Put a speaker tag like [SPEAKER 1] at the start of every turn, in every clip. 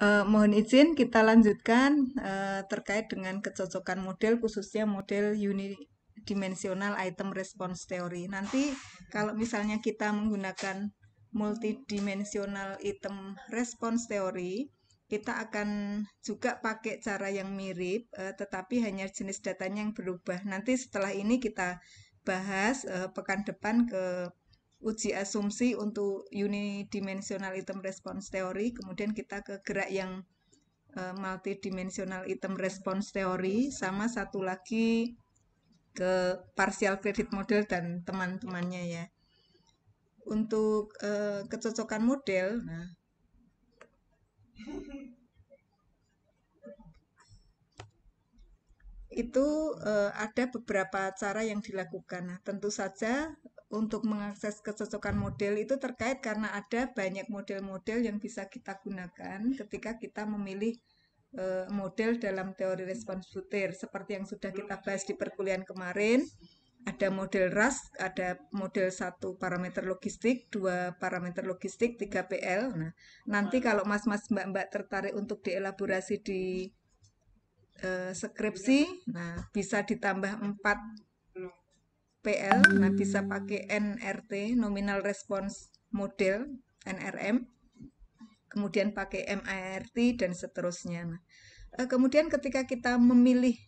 [SPEAKER 1] Mohon izin kita lanjutkan terkait dengan kecocokan model, khususnya model unidimensional item response theory. Nanti kalau misalnya kita menggunakan multidimensional item response theory, kita akan juga pakai cara yang mirip, tetapi hanya jenis datanya yang berubah. Nanti setelah ini kita bahas pekan depan ke uji asumsi untuk unidimensional item response theory, kemudian kita ke gerak yang multidimensional item response theory, sama satu lagi ke partial credit model dan teman-temannya ya. Untuk kecocokan model, nah itu ada beberapa cara yang dilakukan. Nah, tentu saja untuk mengakses kecocokan model itu terkait karena ada banyak model-model yang bisa kita gunakan ketika kita memilih model dalam teori respons butir. Seperti yang sudah kita bahas di perkuliahan kemarin, ada model RAS, ada model 1 parameter logistik, 2 parameter logistik, 3 PL. Nah, nanti kalau mas-mas mbak-mbak tertarik untuk dielaborasi di skripsi, nah bisa ditambah 4 PL, nah bisa pakai NRT, Nominal Response Model, NRM, kemudian pakai MIRT dan seterusnya. Nah, kemudian ketika kita memilih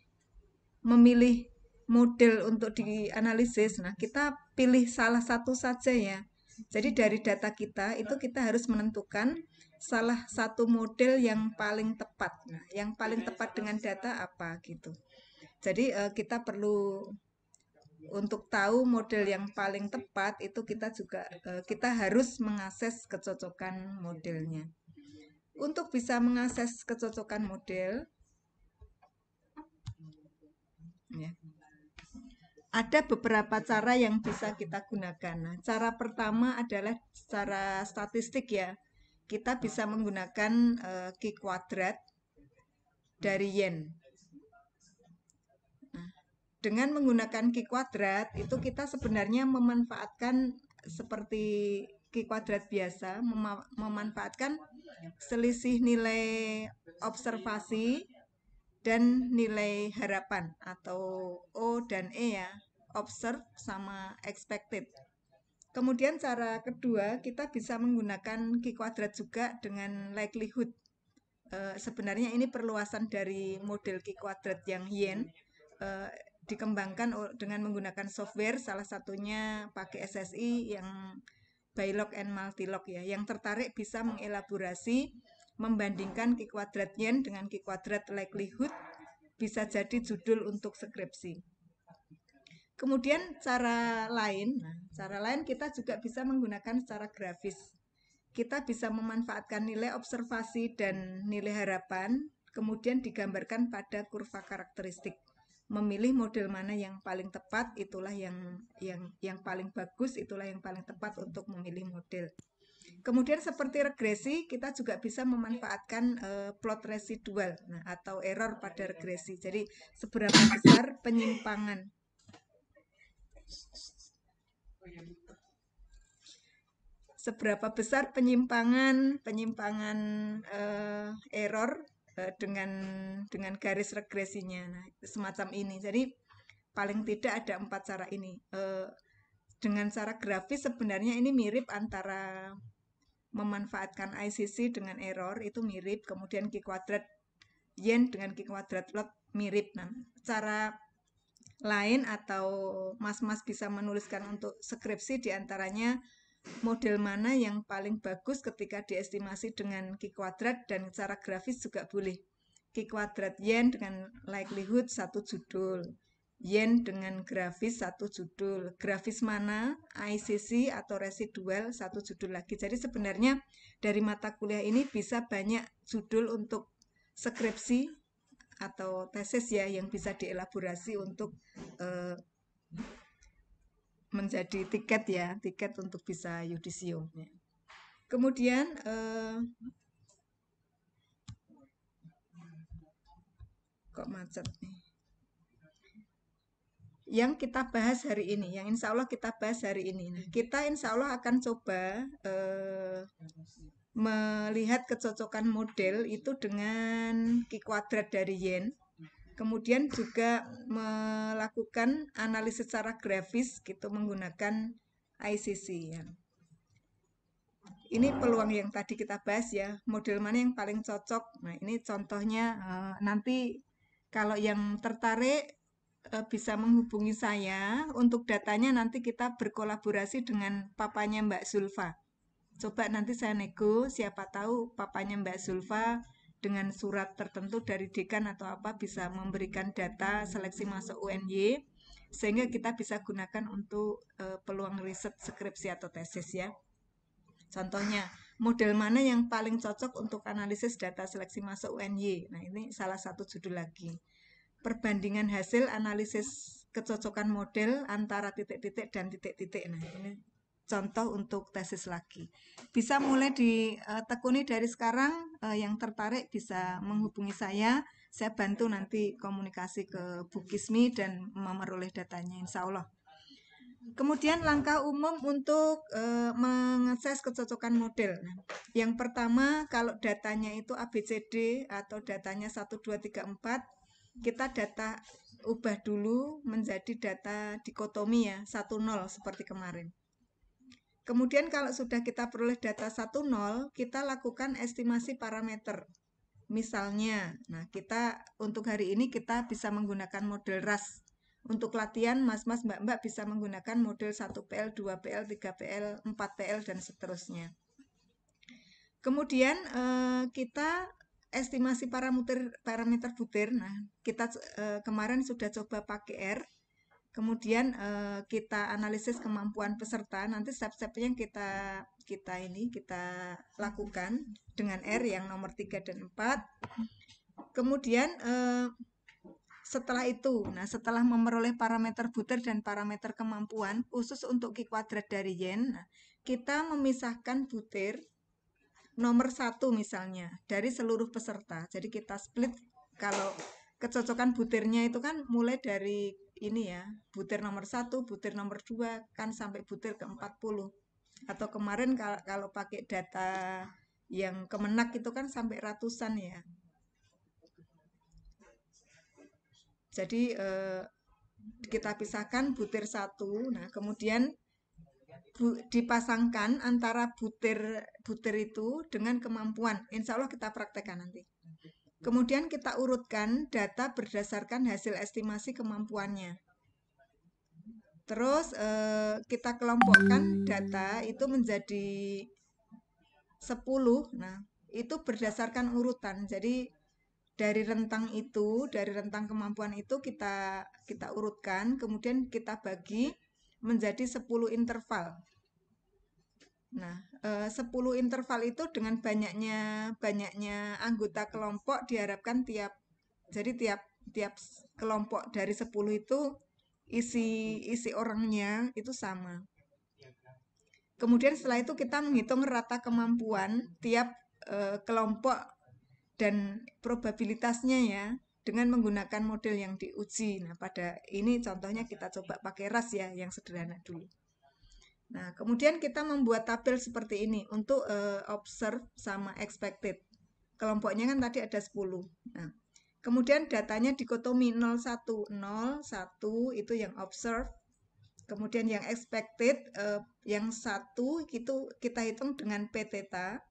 [SPEAKER 1] model untuk dianalisis, nah kita pilih salah satu saja ya. Jadi dari data kita itu kita harus menentukan salah satu model yang paling tepat. Nah, yang paling tepat dengan data apa gitu. Jadi kita perlu untuk tahu model yang paling tepat itu kita harus mengakses kecocokan modelnya. Untuk bisa mengakses kecocokan model, ya, ada beberapa cara yang bisa kita gunakan. Nah, cara pertama adalah secara statistik ya. Kita bisa menggunakan Q kuadrat dari yen. Nah, dengan menggunakan Q kuadrat itu kita sebenarnya memanfaatkan seperti Q kuadrat biasa, memanfaatkan selisih nilai observasi dan nilai harapan atau O dan E ya, observe sama expected. Kemudian cara kedua, kita bisa menggunakan Q kuadrat juga dengan likelihood. Sebenarnya ini perluasan dari model Q kuadrat yang yen, dikembangkan dengan menggunakan software, salah satunya pakai SSI yang Bilog and Multilog ya. Yang tertarik bisa mengelaborasi, membandingkan Q kuadrat yen dengan Q kuadrat likelihood, bisa jadi judul untuk skripsi. Kemudian cara lain kita juga bisa menggunakan secara grafis. Kita bisa memanfaatkan nilai observasi dan nilai harapan, kemudian digambarkan pada kurva karakteristik. Memilih model mana yang paling tepat, itulah yang paling bagus, itulah yang paling tepat untuk memilih model. Kemudian seperti regresi, kita juga bisa memanfaatkan plot residual, nah, atau error pada regresi. Jadi seberapa besar penyimpangan penyimpangan error dengan garis regresinya. Nah, semacam ini. Jadi paling tidak ada 4 cara ini. Dengan cara grafis sebenarnya ini mirip antara memanfaatkan ICC dengan error, itu mirip. Kemudian Q kuadrat yen dengan Q kuadrat log mirip. Nah, cara lain atau mas-mas bisa menuliskan untuk skripsi diantaranya model mana yang paling bagus ketika diestimasi dengan Q kuadrat, dan cara grafis juga boleh. Q kuadrat yen dengan likelihood satu judul, yen dengan grafis satu judul, grafis mana ICC atau residual satu judul lagi. Jadi sebenarnya dari mata kuliah ini bisa banyak judul untuk skripsi atau tesis ya yang bisa dielaborasi untuk menjadi tiket untuk bisa yudisium. Kemudian kok macet nih. Yang kita bahas hari ini, yang insya Allah kita bahas hari ini. Nah, kita insya Allah akan coba melihat kecocokan model itu dengan Q kuadrat dari yen. Kemudian juga melakukan analisis secara grafis gitu menggunakan ICC ya. Ini peluang yang tadi kita bahas ya, model mana yang paling cocok. Nah, ini contohnya nanti kalau yang tertarik bisa menghubungi saya. Untuk datanya nanti kita berkolaborasi dengan papanya Mbak Zulfa. Coba nanti saya nego, siapa tahu papanya Mbak Zulfa dengan surat tertentu dari dekan atau apa bisa memberikan data seleksi masuk UNY sehingga kita bisa gunakan untuk peluang riset skripsi atau tesis ya. Contohnya, model mana yang paling cocok untuk analisis data seleksi masuk UNY. Nah, ini salah satu judul lagi. Perbandingan hasil analisis kecocokan model antara titik-titik dan titik-titik. Nah, ini contoh untuk tesis lagi. Bisa mulai ditekuni dari sekarang, yang tertarik bisa menghubungi saya bantu nanti komunikasi ke Bu Kismi dan memperoleh datanya insya Allah. Kemudian langkah umum untuk mengakses kecocokan model. Nah, yang pertama kalau datanya itu ABCD atau datanya 1, 2, 3, 4, kita data ubah dulu menjadi data dikotomi ya, 1, 0 seperti kemarin. Kemudian kalau sudah kita peroleh data 1, 0, kita lakukan estimasi parameter. Misalnya, nah kita untuk hari ini kita bisa menggunakan model RAS. Untuk latihan, mas-mas, mbak-mbak bisa menggunakan model 1PL, 2PL, 3PL, 4PL, dan seterusnya. Kemudian kita estimasi parameter butir. Nah, kita kemarin sudah coba pakai R. Kemudian kita analisis kemampuan peserta. Nanti step-stepnya kita lakukan dengan R yang nomor 3 dan 4. Kemudian setelah itu, setelah memperoleh parameter butir dan parameter kemampuan khusus untuk Q kuadrat dari yen, kita memisahkan butir nomor 1 misalnya dari seluruh peserta. Jadi kita split kalau kecocokan butirnya itu kan mulai dari ini ya, butir nomor 1, butir nomor 2 kan sampai butir ke 40. Atau kemarin kalau pakai data yang Kemenak itu kan sampai ratusan ya. Jadi kita pisahkan butir 1. Nah, kemudian dipasangkan antara butir itu dengan kemampuan. Insya Allah kita praktekkan nanti. Kemudian kita urutkan data berdasarkan hasil estimasi kemampuannya. Terus kita kelompokkan data itu menjadi 10. Nah, itu berdasarkan urutan. Jadi dari rentang kemampuan itu kita urutkan, kemudian kita bagi menjadi 10 interval. Nah, 10 interval itu dengan banyaknya anggota kelompok diharapkan tiap kelompok dari 10 itu isi orangnya itu sama. Kemudian setelah itu kita menghitung rata kemampuan tiap kelompok dan probabilitasnya ya dengan menggunakan model yang diuji. Nah, pada ini contohnya kita coba pakai RAS ya yang sederhana dulu. Nah, kemudian kita membuat tabel seperti ini untuk observe sama expected. Kelompoknya kan tadi ada 10. Nah, kemudian datanya dikotomi 0, 1. 0, 1 itu yang observe. Kemudian yang expected, yang 1 itu kita hitung dengan P theta.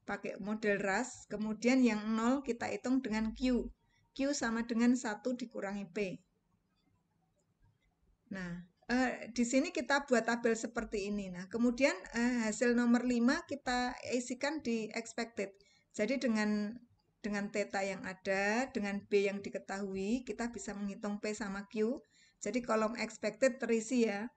[SPEAKER 1] Pakai model RAS, kemudian yang 0 kita hitung dengan Q. Q sama dengan 1 dikurangi P. Nah, di sini kita buat tabel seperti ini. Nah, kemudian hasil nomor 5 kita isikan di expected. Jadi dengan theta yang ada, dengan B yang diketahui, kita bisa menghitung P sama Q. Jadi kolom expected terisi ya.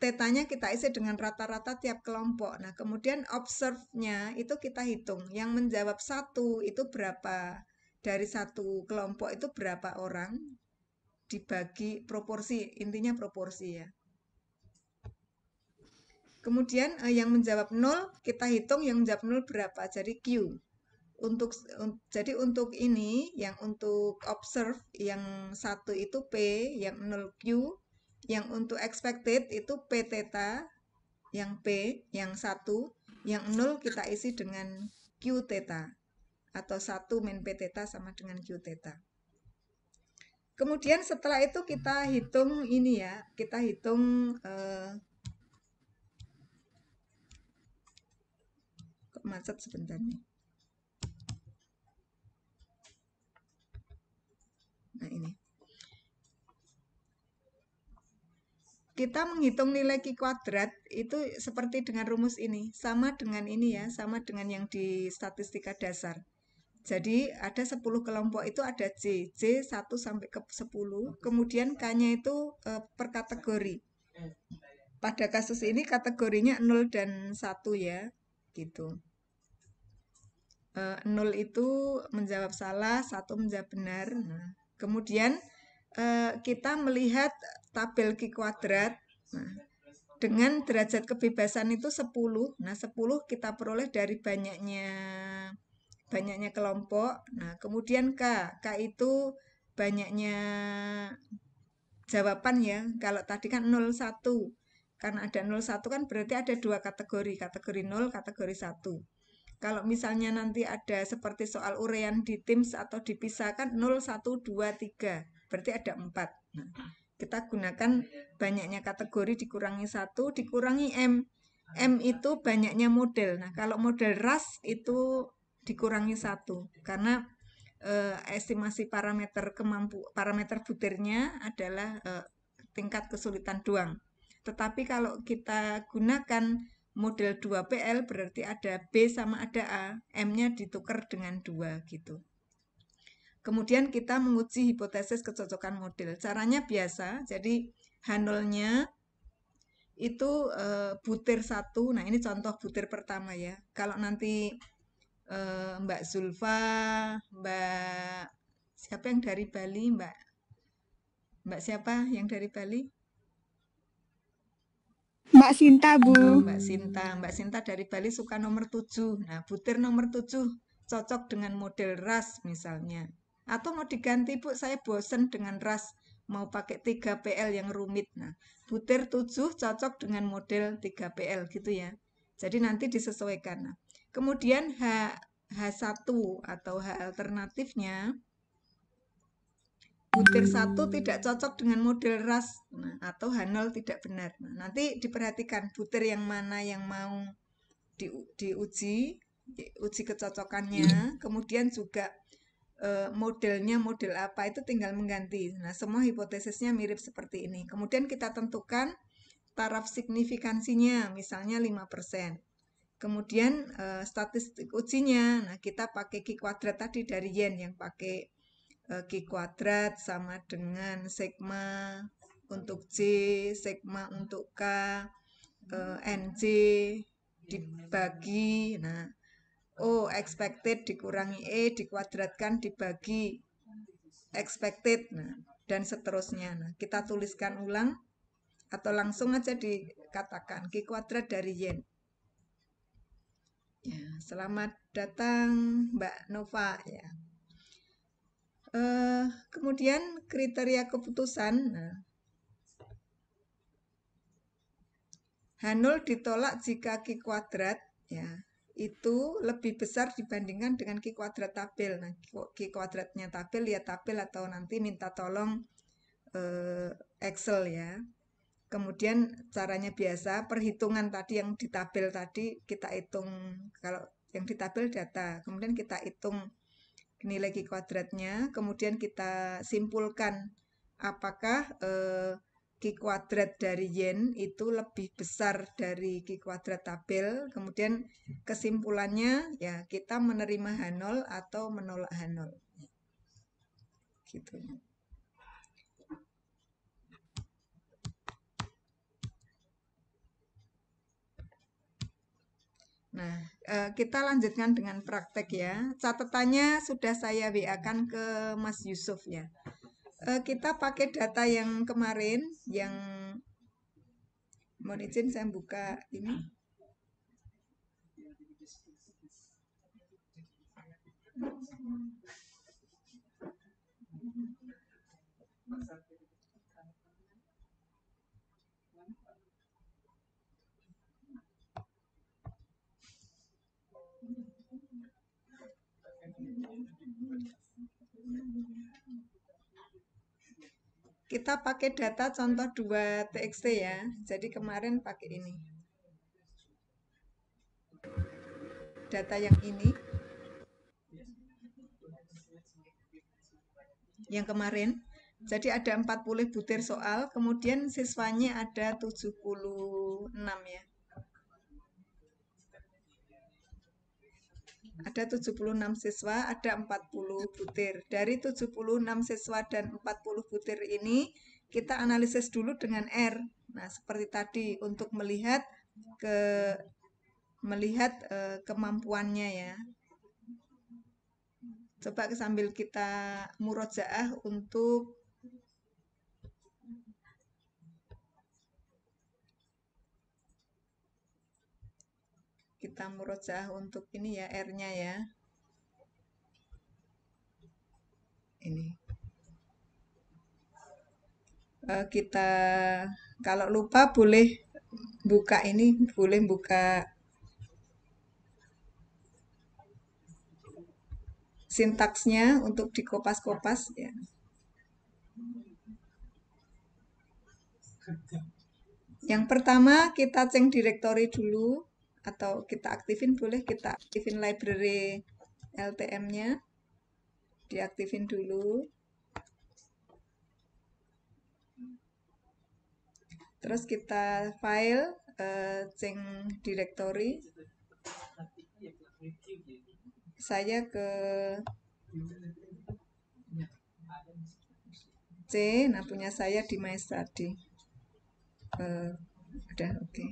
[SPEAKER 1] Tetanya kita isi dengan rata-rata tiap kelompok. Nah, kemudian observe-nya itu kita hitung. Yang menjawab 1 itu berapa? Dari satu kelompok itu berapa orang? Dibagi proporsi, intinya proporsi ya. Kemudian yang menjawab 0 kita hitung yang menjawab 0 berapa? Jadi Q. Jadi untuk ini, yang untuk observe, yang 1 itu P, yang 0 Q. Yang untuk expected itu P theta, yang P, yang 1, yang 0 kita isi dengan Q theta. Atau 1 min P theta sama dengan Q theta. Kemudian setelah itu kita hitung ini ya, kita hitung kok macet sebentar nih. Nah ini. Kita menghitung nilai Q kuadrat itu seperti dengan rumus ini. Sama dengan ini ya, sama dengan yang di statistika dasar. Jadi ada 10 kelompok itu ada J 1 sampai ke 10, kemudian K-nya itu per kategori. Pada kasus ini kategorinya 0 dan 1 ya, gitu. 0 itu menjawab salah, 1 menjawab benar. Nah, kemudian kita melihat tabel Q kuadrat. Nah, dengan derajat kebebasan itu 10. Nah, 10 kita peroleh dari banyaknya kelompok. Nah, kemudian K itu banyaknya jawaban ya. Kalau tadi kan 01. Karena ada 01 kan berarti ada dua kategori 0, kategori 1. Kalau misalnya nanti ada seperti soal urean di Teams atau dipisahkan 0, 1, 2, 3. Berarti ada 4. Nah, kita gunakan banyaknya kategori dikurangi 1, dikurangi M. M itu banyaknya model. Nah, kalau model ras itu dikurangi 1. Karena estimasi parameter butirnya adalah tingkat kesulitan doang. Tetapi kalau kita gunakan model 2PL berarti ada B sama ada A, M-nya ditukar dengan 2 gitu. Kemudian kita menguji hipotesis kecocokan model. Caranya biasa, jadi H0-nya itu butir 1. Nah, ini contoh butir pertama ya. Kalau nanti Mbak Zulfa, Mbak siapa yang dari Bali, Mbak siapa yang dari Bali?
[SPEAKER 2] Mbak Sinta, Bu.
[SPEAKER 1] Mbak Sinta dari Bali suka nomor 7. Nah, butir nomor 7 cocok dengan model ras misalnya. Atau mau diganti, Bu, saya bosen dengan ras, mau pakai 3PL yang rumit. Nah, butir 7 cocok dengan model 3PL gitu ya. Jadi nanti disesuaikan. Nah, kemudian H1 atau H alternatifnya butir 1 tidak cocok dengan model ras, nah, atau H0 tidak benar. Nah, nanti diperhatikan butir yang mana yang mau diuji kecocokannya, kemudian juga modelnya model apa itu tinggal mengganti. Nah, semua hipotesisnya mirip seperti ini. Kemudian kita tentukan taraf signifikansinya, misalnya 5%. Kemudian statistik ujinya, nah kita pakai Q kuadrat tadi dari Yen yang pakai Q kuadrat sama dengan sigma untuk J, sigma untuk K, NJ dibagi, nah O expected dikurangi E dikuadratkan dibagi expected, nah dan seterusnya. Nah, kita tuliskan ulang atau langsung aja dikatakan Q kuadrat dari Yen. Ya, selamat datang Mbak Nova ya. Kemudian kriteria keputusan. Nah, H0 ditolak jika Q kuadrat ya itu lebih besar dibandingkan dengan Q kuadrat tabel. Nah, Q kuadratnya tabel ya tabel atau nanti minta tolong Excel ya. Kemudian caranya biasa, perhitungan tadi yang di tabel tadi kita hitung, kalau yang di tabel data, kemudian kita hitung nilai Q kuadratnya, kemudian kita simpulkan apakah Q kuadrat dari Yen itu lebih besar dari Q kuadrat tabel, kemudian kesimpulannya ya kita menerima H0 atau menolak H0. Gitu. Nah, kita lanjutkan dengan praktek ya. Catatannya sudah saya WA-kan ke Mas Yusuf ya. Kita pakai data yang kemarin, yang mohon izin saya buka ini. Kita pakai data contoh 2 TXT ya. Jadi kemarin pakai ini. Data yang ini. Yang kemarin. Jadi ada 40 butir soal, kemudian siswanya ada 76 ya. Ada 76 siswa, ada 40 butir. Dari 76 siswa dan 40 butir ini, kita analisis dulu dengan R. Nah, seperti tadi untuk melihat kemampuannya ya. Coba sambil kita murojaah untuk ini ya, R-nya ya. Ini. Kita kalau lupa boleh buka ini, boleh buka sintaksnya untuk dikopas-kopas ya. Yang pertama kita cek directory dulu atau kita aktifin, boleh kita aktifin library LTM-nya. Diaktifin dulu. Terus kita file cek directory. Saya ke C, nah punya saya di My Study. Udah oke.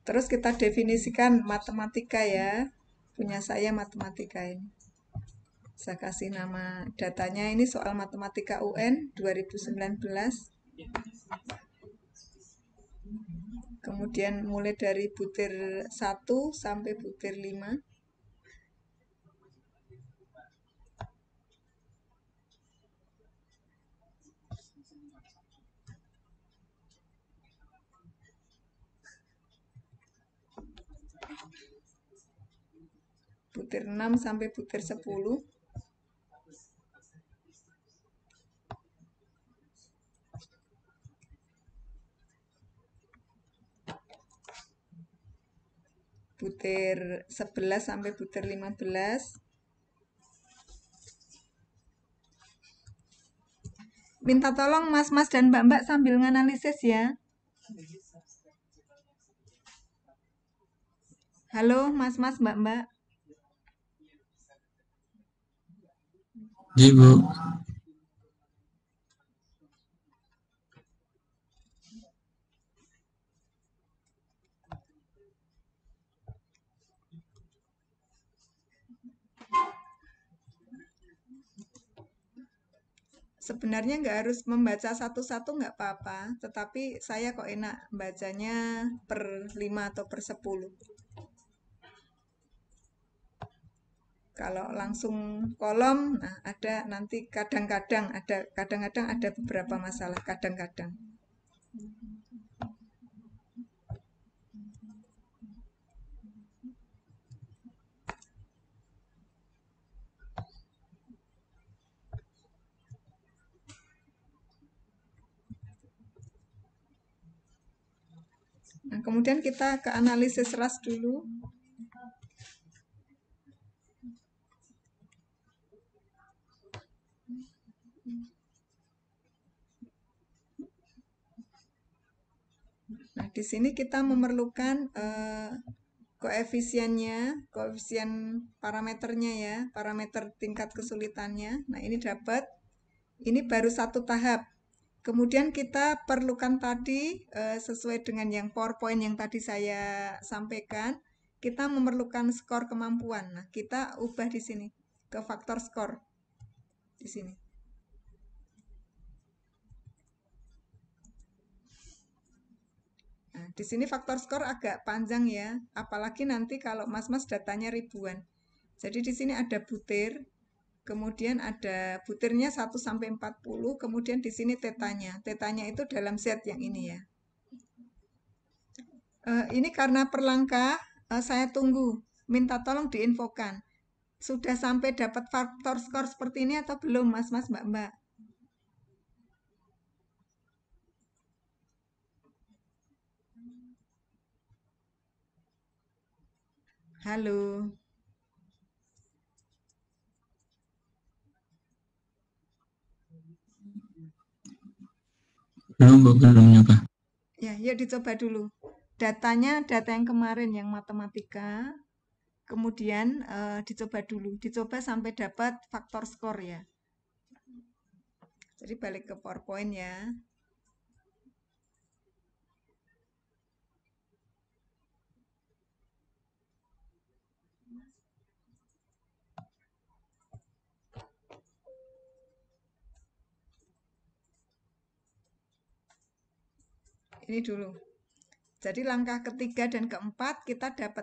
[SPEAKER 1] Terus kita definisikan matematika ya. Punya saya matematika ini. Saya kasih nama datanya ini soal matematika UN 2019. Kemudian mulai dari butir 1 sampai butir 5. Butir 6 sampai butir 10. Butir 11 sampai butir 15. Minta tolong mas-mas dan mbak-mbak sambil nganalisis ya. Halo mas-mas mbak-mbak.
[SPEAKER 2] Iya, Bu.
[SPEAKER 1] Sebenarnya nggak harus membaca satu-satu nggak apa-apa, tetapi saya kok enak bacanya per 5 atau per 10. Kalau langsung kolom, nah ada nanti kadang-kadang ada beberapa masalah, kadang-kadang. Nah, kemudian kita ke analisis ras dulu. Nah, di sini kita memerlukan koefisien parameternya ya, parameter tingkat kesulitannya. Nah, ini dapat. Ini baru satu tahap. Kemudian kita perlukan tadi sesuai dengan yang PowerPoint yang tadi saya sampaikan, kita memerlukan skor kemampuan. Nah, kita ubah di sini ke faktor skor di sini. Nah, di sini faktor skor agak panjang ya, apalagi nanti kalau mas-mas datanya ribuan. Jadi di sini ada butir, kemudian ada butirnya 1 sampai 40, kemudian di sini tetanya. Tetanya itu dalam set yang ini ya. Ini karena per langkah saya tunggu, minta tolong diinfokan. Sudah sampai dapat faktor skor seperti ini atau belum, Mas, Mbak? Halo.
[SPEAKER 2] Belum, Bu, belum nyoba.
[SPEAKER 1] Ya, yuk dicoba dulu. Datanya data yang kemarin yang matematika. Kemudian dicoba dulu. Dicoba sampai dapat faktor skor ya. Jadi balik ke PowerPoint ya. Ini dulu. Jadi langkah ketiga dan keempat kita dapat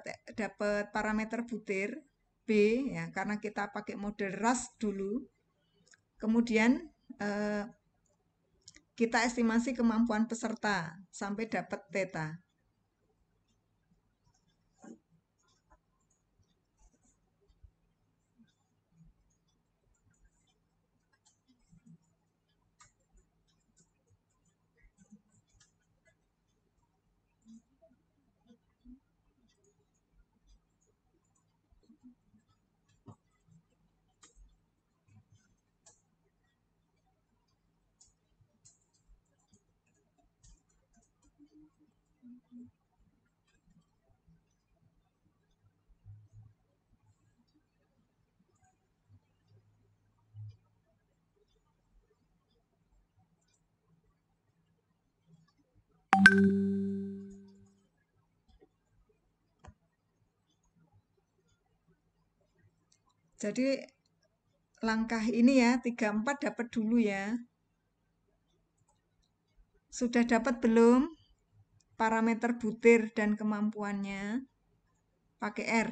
[SPEAKER 1] parameter butir B ya karena kita pakai model RAS dulu. Kemudian kita estimasi kemampuan peserta sampai dapat theta. Jadi langkah ini ya 34 dapat dulu ya. Sudah dapat belum parameter butir dan kemampuannya? Pakai R.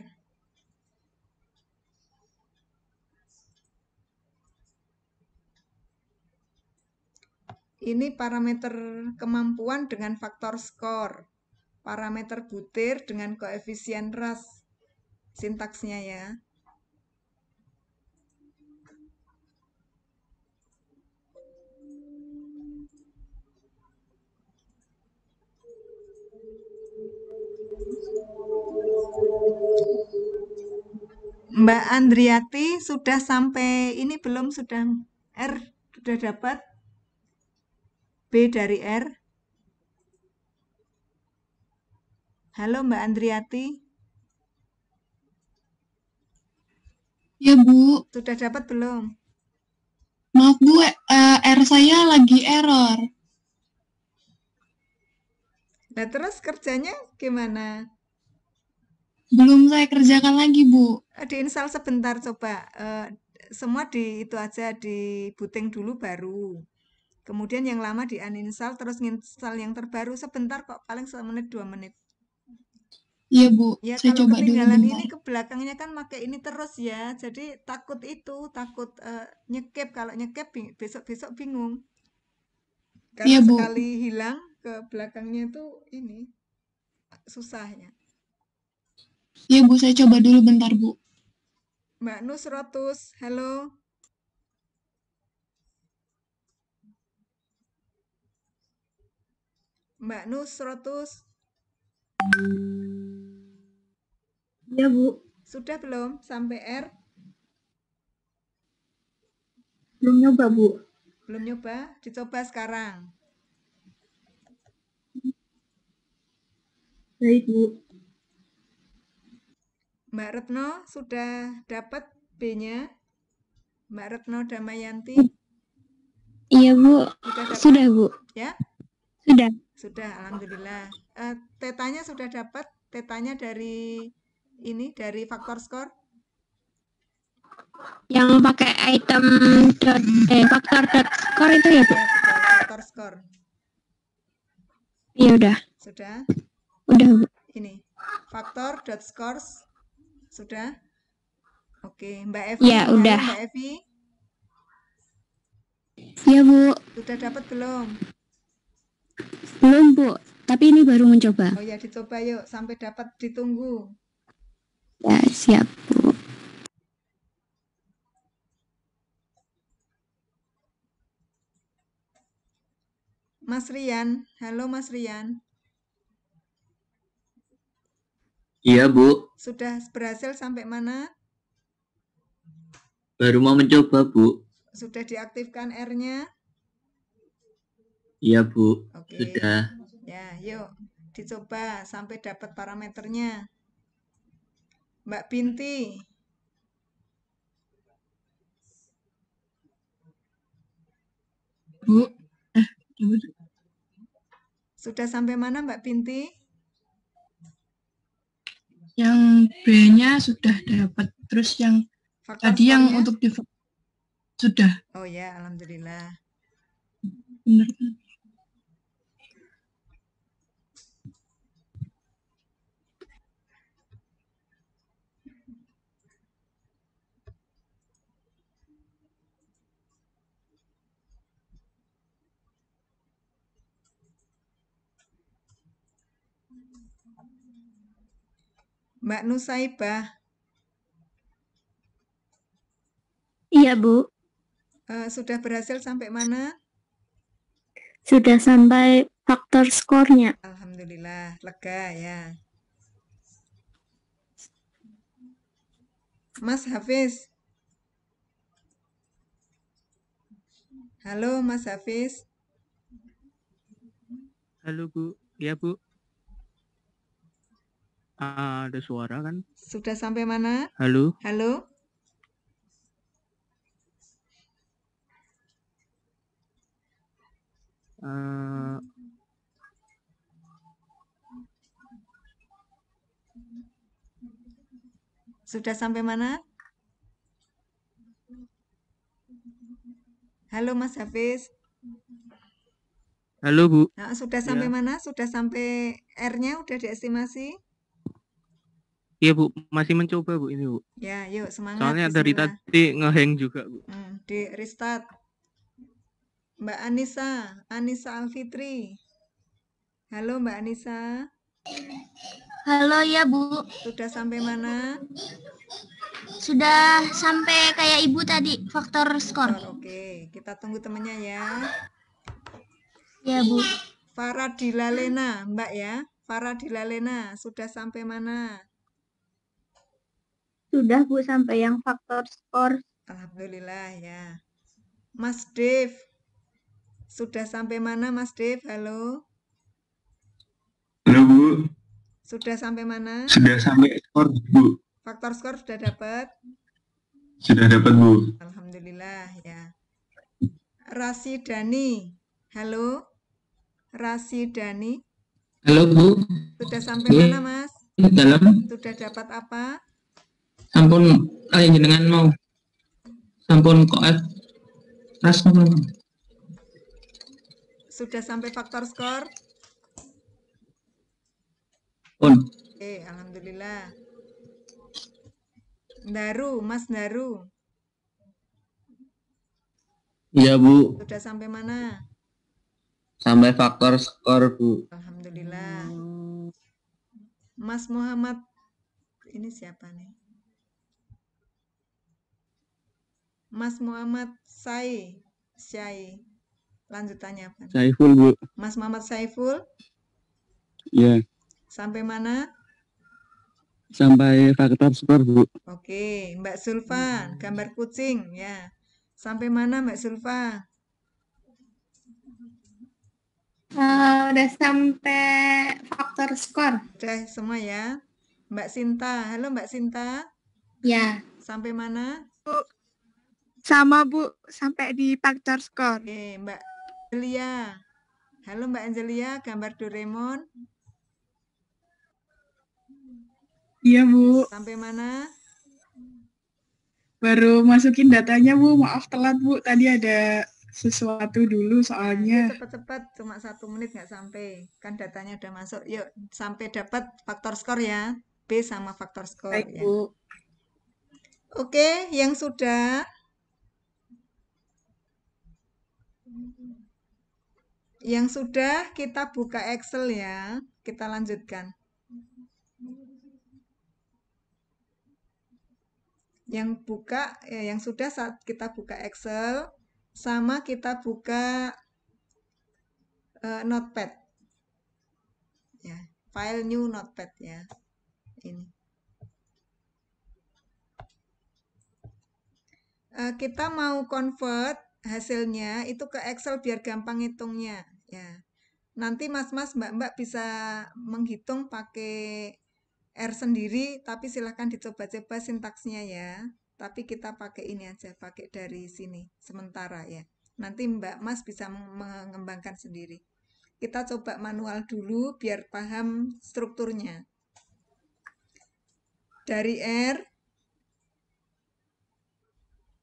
[SPEAKER 1] Ini parameter kemampuan dengan faktor skor. Parameter butir dengan koefisien RAS. Sintaksnya ya. Mbak Andriati sudah sampai ini belum? Sudah R sudah dapat? B dari R? Halo Mbak Andriati.
[SPEAKER 3] Ya Bu,
[SPEAKER 1] Sudah dapat belum?
[SPEAKER 3] maaf Bu, R saya lagi error.
[SPEAKER 1] Nah terus kerjanya gimana?
[SPEAKER 3] Belum saya kerjakan lagi Bu.
[SPEAKER 1] Diinstal sebentar coba. Semua di itu aja di booting dulu baru. Kemudian yang lama di uninstall terus nginstal yang terbaru sebentar kok paling 1 menit 2 menit.
[SPEAKER 3] Iya Bu,
[SPEAKER 1] Ya
[SPEAKER 3] saya
[SPEAKER 1] kalau
[SPEAKER 3] coba dulu
[SPEAKER 1] ketinggalan
[SPEAKER 3] bentar.
[SPEAKER 1] ini ke belakangnya kan pakai ini terus ya. Jadi takut itu, takut nyekep. Kalau nyekep besok-besok bingung. Karena
[SPEAKER 3] Iya Bu,
[SPEAKER 1] sekali hilang ke belakangnya itu ini susahnya.
[SPEAKER 3] iya Bu, saya coba dulu bentar Bu.
[SPEAKER 1] Mbak Nusrotus, halo. Mbak Nusrotus,
[SPEAKER 4] Iya, Bu.
[SPEAKER 1] sudah belum sampai R?
[SPEAKER 4] Belum nyoba, Bu.
[SPEAKER 1] Belum nyoba? Dicoba sekarang.
[SPEAKER 4] Baik, Bu.
[SPEAKER 1] Mbak Retno sudah dapat B-nya? Mbak Retno Damayanti
[SPEAKER 5] Iya Bu,
[SPEAKER 1] sudah dapat?
[SPEAKER 5] sudah Bu,
[SPEAKER 1] Ya?
[SPEAKER 5] sudah.
[SPEAKER 1] Sudah, alhamdulillah. Tetanya sudah dapat? Tetanya dari ini dari faktor skor?
[SPEAKER 5] Yang pakai item faktor dot score itu ya Bu?
[SPEAKER 1] Ya, betul, faktor skor.
[SPEAKER 5] Iya udah,
[SPEAKER 1] Sudah?
[SPEAKER 5] udah Bu.
[SPEAKER 1] Ini faktor dot scores sudah? Oke, Mbak Evi,
[SPEAKER 5] Ya
[SPEAKER 1] halo
[SPEAKER 5] udah.
[SPEAKER 1] Mbak Evi,
[SPEAKER 5] Iya Bu,
[SPEAKER 1] sudah dapat belum?
[SPEAKER 5] belum Bu, tapi ini baru mencoba.
[SPEAKER 1] Oh ya, dicoba yuk sampai dapat ditunggu.
[SPEAKER 5] Ya siap Bu.
[SPEAKER 1] Mas Rian. Halo Mas Rian.
[SPEAKER 6] Iya, Bu.
[SPEAKER 1] Sudah berhasil sampai mana?
[SPEAKER 6] Baru mau mencoba, Bu.
[SPEAKER 1] Sudah diaktifkan R-nya?
[SPEAKER 6] Iya, Bu.
[SPEAKER 1] Oke.
[SPEAKER 6] Sudah.
[SPEAKER 1] Ya, yuk dicoba sampai dapat parameternya. Mbak Binti.
[SPEAKER 3] Bu. Coba.
[SPEAKER 1] Sudah sampai mana Mbak Binti?
[SPEAKER 3] Yang B-nya sudah dapat. Terus yang
[SPEAKER 1] Faktor
[SPEAKER 3] tadi yang
[SPEAKER 1] skornya?
[SPEAKER 3] untuk di sudah.
[SPEAKER 1] Oh ya, alhamdulillah.
[SPEAKER 3] Benar kan?
[SPEAKER 1] Mbak Nusaibah.
[SPEAKER 5] Iya, Bu.
[SPEAKER 1] Sudah berhasil sampai mana?
[SPEAKER 5] Sudah sampai faktor skornya.
[SPEAKER 1] Alhamdulillah, lega ya. Mas Hafiz. Halo Mas Hafiz.
[SPEAKER 7] Halo Bu, ya Bu. Ada suara kan?
[SPEAKER 1] Sudah sampai mana?
[SPEAKER 7] Halo.
[SPEAKER 1] Halo. Sudah sampai mana? Halo Mas Hafiz.
[SPEAKER 7] Halo Bu.
[SPEAKER 1] Nah, sudah sampai
[SPEAKER 7] Ya.
[SPEAKER 1] mana? Sudah sampai R-nya udah diestimasi?
[SPEAKER 7] Iya Bu, masih mencoba Bu ini Bu.
[SPEAKER 1] Ya, yuk semangat.
[SPEAKER 7] Soalnya dari
[SPEAKER 1] Bismillah.
[SPEAKER 7] tadi ngehang juga Bu.
[SPEAKER 1] Di restart. Mbak Anissa, Anissa Alfitri. Halo Mbak Anissa.
[SPEAKER 8] Halo ya Bu,
[SPEAKER 1] Sudah sampai mana?
[SPEAKER 8] sudah sampai kayak Ibu tadi, faktor skor.
[SPEAKER 1] Oke, kita tunggu temannya ya.
[SPEAKER 8] Ya Bu.
[SPEAKER 1] Faradila Lena, Mbak ya. Faradila Lena, sudah sampai mana?
[SPEAKER 4] Sudah Bu sampai yang faktor skor.
[SPEAKER 1] Alhamdulillah ya. Mas Dev, sudah sampai mana Mas Dev? Halo.
[SPEAKER 2] Halo Bu,
[SPEAKER 1] Sudah sampai mana?
[SPEAKER 2] sudah sampai skor Bu.
[SPEAKER 1] Faktor skor sudah dapat?
[SPEAKER 2] Sudah dapat Bu.
[SPEAKER 1] Alhamdulillah ya. Rasidani, halo. Rasidani,
[SPEAKER 2] Halo Bu,
[SPEAKER 1] sudah sampai
[SPEAKER 2] Oke.
[SPEAKER 1] mana Mas?
[SPEAKER 2] dalam
[SPEAKER 1] Sudah dapat apa?
[SPEAKER 2] sampun jenengan mau sampun koet ras nopo?
[SPEAKER 1] Sudah sampai faktor skor?
[SPEAKER 2] Pun.
[SPEAKER 1] Oke, alhamdulillah. Daru, Mas Daru,
[SPEAKER 6] Iya, Bu.
[SPEAKER 1] sudah sampai mana?
[SPEAKER 6] Sampai faktor skor, Bu.
[SPEAKER 1] Alhamdulillah. Mas Muhammad, ini siapa nih? Mas Muhammad Syai. Lanjutannya apa?
[SPEAKER 7] Saiful Bu.
[SPEAKER 1] Mas Muhammad Saiful,
[SPEAKER 7] Ya,
[SPEAKER 1] sampai mana?
[SPEAKER 7] sampai faktor skor Bu.
[SPEAKER 1] Oke, Mbak Zulfa, gambar kucing ya. Sampai mana Mbak Zulfa?
[SPEAKER 3] Udah sampai faktor skor.
[SPEAKER 1] Udah semua ya. Mbak Sinta, halo Mbak Sinta.
[SPEAKER 3] Ya.
[SPEAKER 1] Sampai mana?
[SPEAKER 9] Sama Bu, sampai di faktor skor.
[SPEAKER 1] Oke, Mbak Angelia. Halo Mbak Angelia, gambar Doraemon.
[SPEAKER 9] Iya Bu,
[SPEAKER 1] Sampai mana?
[SPEAKER 9] baru masukin datanya Bu, maaf telat Bu, tadi ada sesuatu dulu
[SPEAKER 1] Yuk
[SPEAKER 9] soalnya.
[SPEAKER 1] cepat-cepat, cuma 1 menit nggak sampai. Kan datanya udah masuk. Yuk, sampai dapat faktor skor ya. B sama faktor skor
[SPEAKER 9] Baik
[SPEAKER 1] ya.
[SPEAKER 9] Bu.
[SPEAKER 1] Oke, yang sudah. Yang sudah kita buka Excel ya. Kita lanjutkan. Yang sudah saat kita buka Excel sama kita buka Notepad. Ya, file new Notepad ya. Ini. Kita mau convert hasilnya itu ke Excel biar gampang hitungnya ya. Nanti mas-mas mbak-mbak bisa menghitung pakai R sendiri, tapi silahkan dicoba-coba sintaksnya ya. Tapi kita pakai ini aja, pakai dari sini sementara ya. Nanti mbak mas bisa mengembangkan sendiri. Kita coba manual dulu biar paham strukturnya. Dari R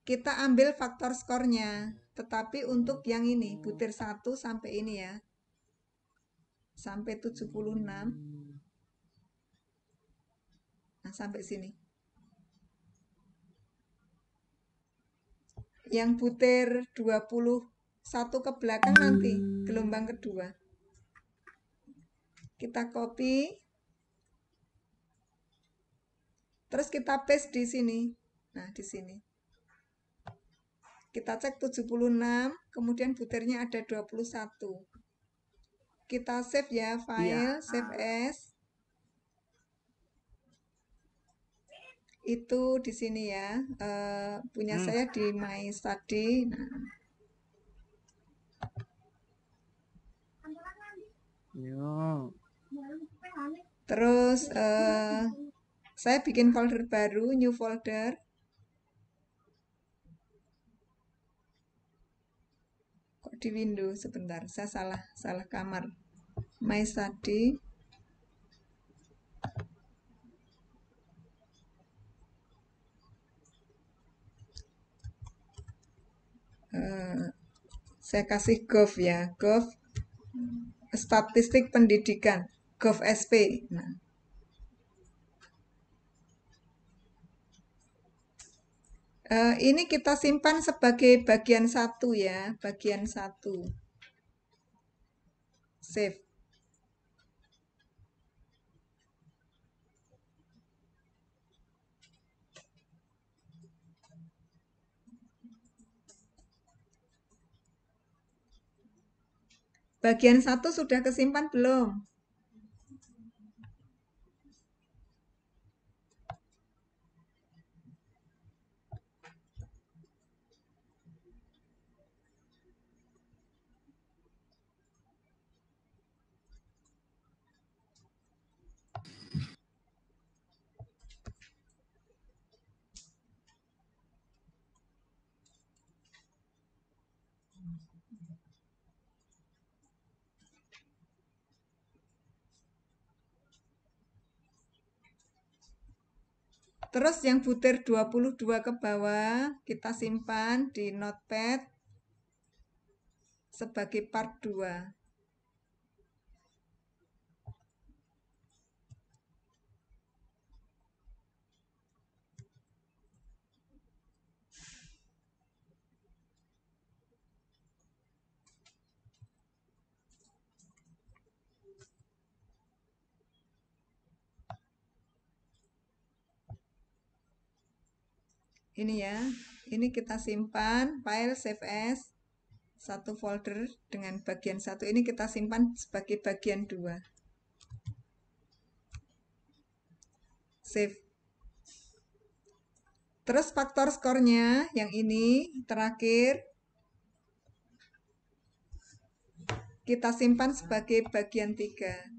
[SPEAKER 1] kita ambil faktor skornya, tetapi untuk yang ini, butir 1 sampai ini ya. Sampai 76. Nah, sampai sini. Yang butir 21 ke belakang nanti, gelombang kedua. Kita copy. Terus kita paste di sini. Nah, di sini. Kita cek 76, kemudian butirnya ada 21. Kita save ya, file, save as. Itu di sini ya, punya saya di My Study. Nah. Terus saya bikin folder baru, new folder. Kok di Windows sebentar, saya salah kamar. My Study. Saya kasih Gov ya, Gov Statistik Pendidikan, Gov SP. Nah. Ini kita simpan sebagai bagian 1 ya, bagian 1. Save. Bagian 1 sudah kesimpan belum? Terus yang butir 22 ke bawah, kita simpan di Notepad sebagai part 2. Ini ya, ini kita simpan, file save as, satu folder dengan bagian 1, ini kita simpan sebagai bagian 2. Save. Terus faktor skornya, yang ini, terakhir, kita simpan sebagai bagian 3.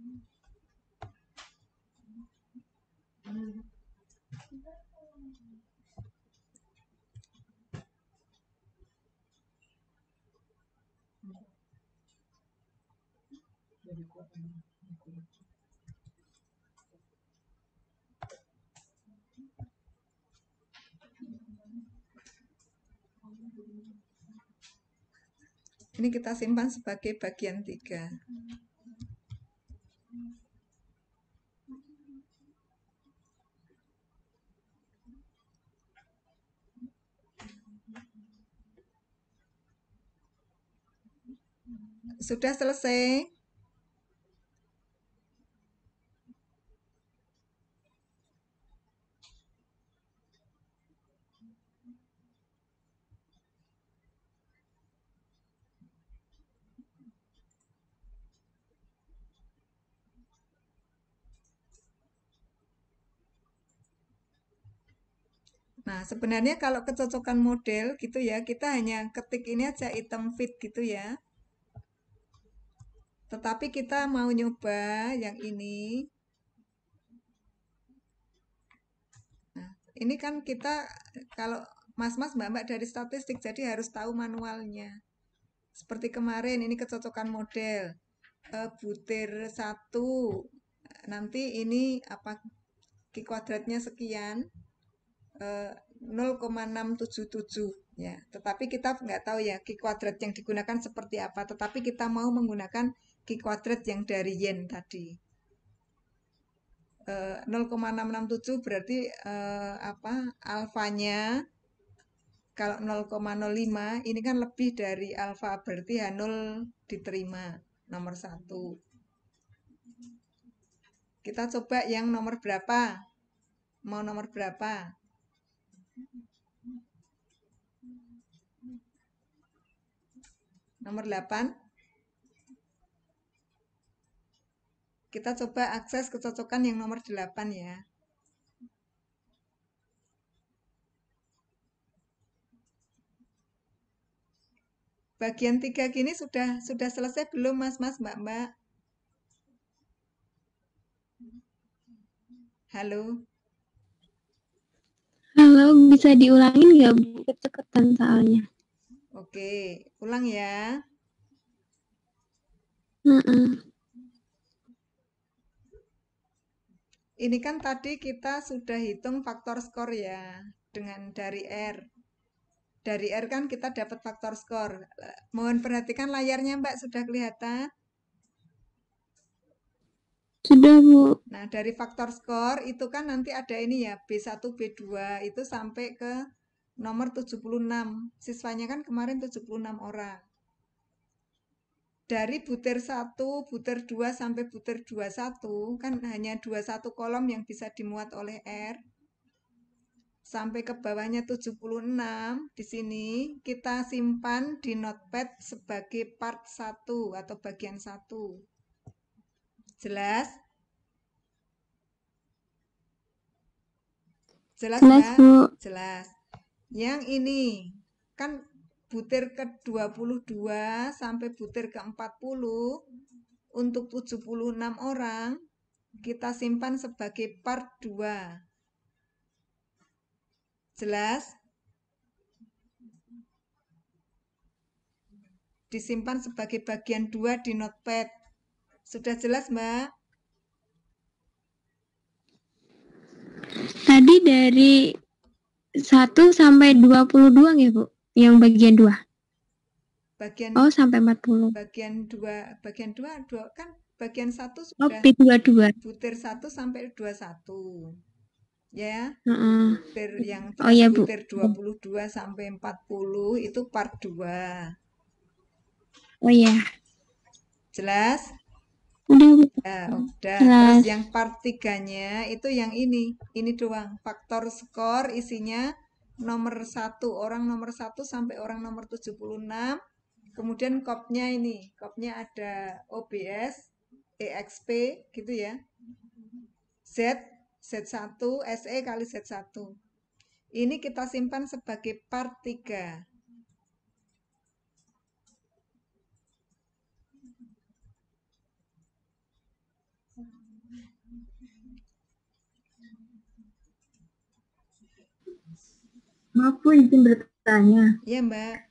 [SPEAKER 1] Ini kita simpan sebagai bagian 3. Sudah selesai. Nah, sebenarnya kalau kecocokan model gitu ya, kita hanya ketik ini aja item fit gitu ya. Tetapi kita mau nyoba yang ini. Nah, ini kan kita kalau mas-mas mbak-mbak dari statistik jadi harus tahu manualnya. Seperti kemarin ini kecocokan model. Butir 1. Nanti ini apa Q kuadratnya sekian. 0,677 ya. Tetapi kita nggak tahu ya Q kuadrat yang digunakan seperti apa. Tetapi kita mau menggunakan Q kuadrat yang dari yen tadi. 0,667 berarti apa alfanya kalau 0,05 ini kan lebih dari alfa, berarti H0 diterima nomor 1. Kita coba yang nomor berapa? Mau nomor berapa? Nomor 8. Kita coba akses kecocokan yang nomor 8 ya. Bagian 3 gini sudah selesai belum mas-mas mbak-mbak? Halo?
[SPEAKER 5] Halo, bisa diulangin nggak Bu? Kecepatan soalnya.
[SPEAKER 1] Oke, ulang ya. Ini kan tadi kita sudah hitung faktor skor ya, dengan dari R. Dari R kan kita dapat faktor skor. Mohon perhatikan layarnya Mbak, sudah kelihatan?
[SPEAKER 5] Sudah Bu.
[SPEAKER 1] Nah, dari faktor skor itu kan nanti ada ini ya, B1, B2 itu sampai ke nomor 76. Siswanya kan kemarin 76 orang. Dari butir 1, butir 2 sampai butir 21 kan hanya 21 kolom yang bisa dimuat oleh R. Sampai ke bawahnya 76 di sini kita simpan di notepad sebagai part 1 atau bagian 1. Jelas? Jelas,
[SPEAKER 5] Jelas,
[SPEAKER 1] Mbak?
[SPEAKER 5] Bu.
[SPEAKER 1] Jelas. Yang ini kan butir ke-22 sampai butir ke-40 untuk 76 orang kita simpan sebagai part 2. Jelas? Disimpan sebagai bagian 2 di notepad. Sudah jelas, Mbak?
[SPEAKER 5] Tadi dari 1 sampai 20 doang ya Bu? Yang bagian 2? Oh, sampai 40.
[SPEAKER 1] Bagian 2 kan bagian 1
[SPEAKER 5] Oh,
[SPEAKER 1] sudah
[SPEAKER 5] B22.
[SPEAKER 1] butir 1 sampai 21. Ya.
[SPEAKER 5] Heeh.
[SPEAKER 1] Butir yang
[SPEAKER 5] Oh iya, Bu.
[SPEAKER 1] butir 22 sampai 40 itu part 2.
[SPEAKER 5] Oh iya.
[SPEAKER 1] Jelas?
[SPEAKER 5] Udah, Bu.
[SPEAKER 1] Ya, udah.
[SPEAKER 5] Jelas.
[SPEAKER 1] Terus yang part 3-nya itu yang ini doang. Faktor skor isinya nomor 1, orang nomor 1 sampai orang nomor 76. Kemudian kopnya ini, kopnya ada OBS, EXP gitu ya. Z1, SE kali Z1. Ini kita simpan sebagai part 3.
[SPEAKER 4] Maaf Bu, izin bertanya.
[SPEAKER 1] Iya Mbak.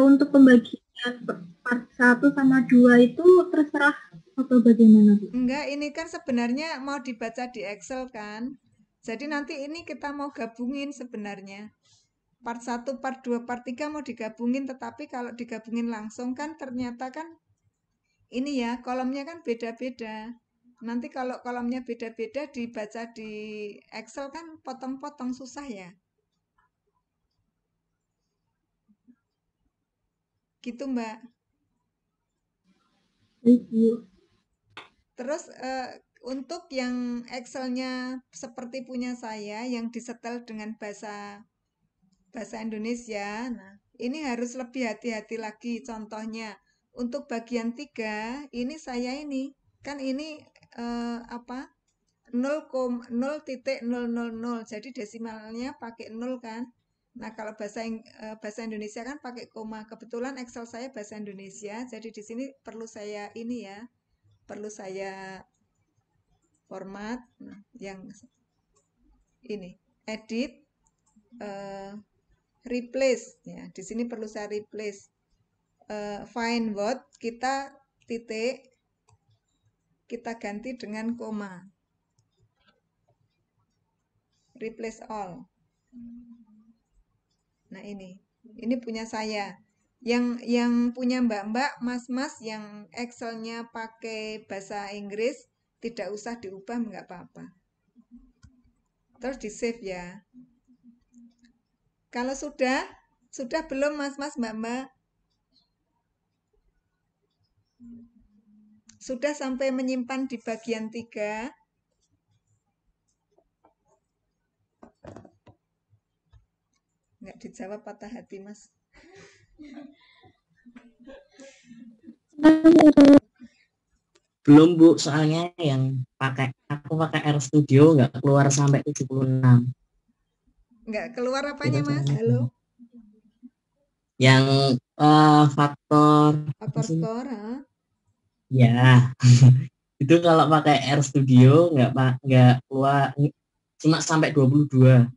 [SPEAKER 4] Untuk pembagian part 1 sama 2 itu terserah atau bagaimana Bu?
[SPEAKER 1] Enggak, ini kan sebenarnya mau dibaca di Excel kan. Jadi nanti ini kita mau gabungin sebenarnya. Part 1, part 2, part 3 mau digabungin, tetapi kalau digabungin langsung kan ternyata kan ini ya, kolomnya kan beda-beda. Nanti kalau kolomnya beda-beda dibaca di Excel kan potong-potong susah ya. Gitu Mbak. Terus untuk yang Excelnya seperti punya saya yang disetel dengan bahasa Indonesia, nah ini harus lebih hati-hati lagi. Contohnya untuk bagian 3 ini saya ini kan ini 0,0.000. Jadi desimalnya pakai 0 kan. Nah, kalau bahasa Indonesia kan pakai koma. Kebetulan Excel saya bahasa Indonesia, jadi di sini perlu saya ini ya. Perlu saya format yang ini, edit, replace ya. Di sini perlu saya replace. Find what, kita titik, kita ganti dengan koma. Replace all. Nah, ini punya saya. Yang punya Mbak-mbak, Mas-mas yang Excel-nya pakai bahasa Inggris, tidak usah diubah, nggak apa-apa. Terus di-save ya. Kalau sudah belum Mas-mas, Mbak-mbak? Sudah sampai menyimpan di bagian 3? Nggak dijawab, patah hati, Mas.
[SPEAKER 10] Belum Bu, soalnya yang aku pakai RStudio nggak keluar sampai 76.
[SPEAKER 1] Nggak keluar apanya, Mas? Halo?
[SPEAKER 10] Yang faktor
[SPEAKER 1] skor,
[SPEAKER 10] ya. Itu kalau pakai RStudio nggak keluar, cuma sampai 22.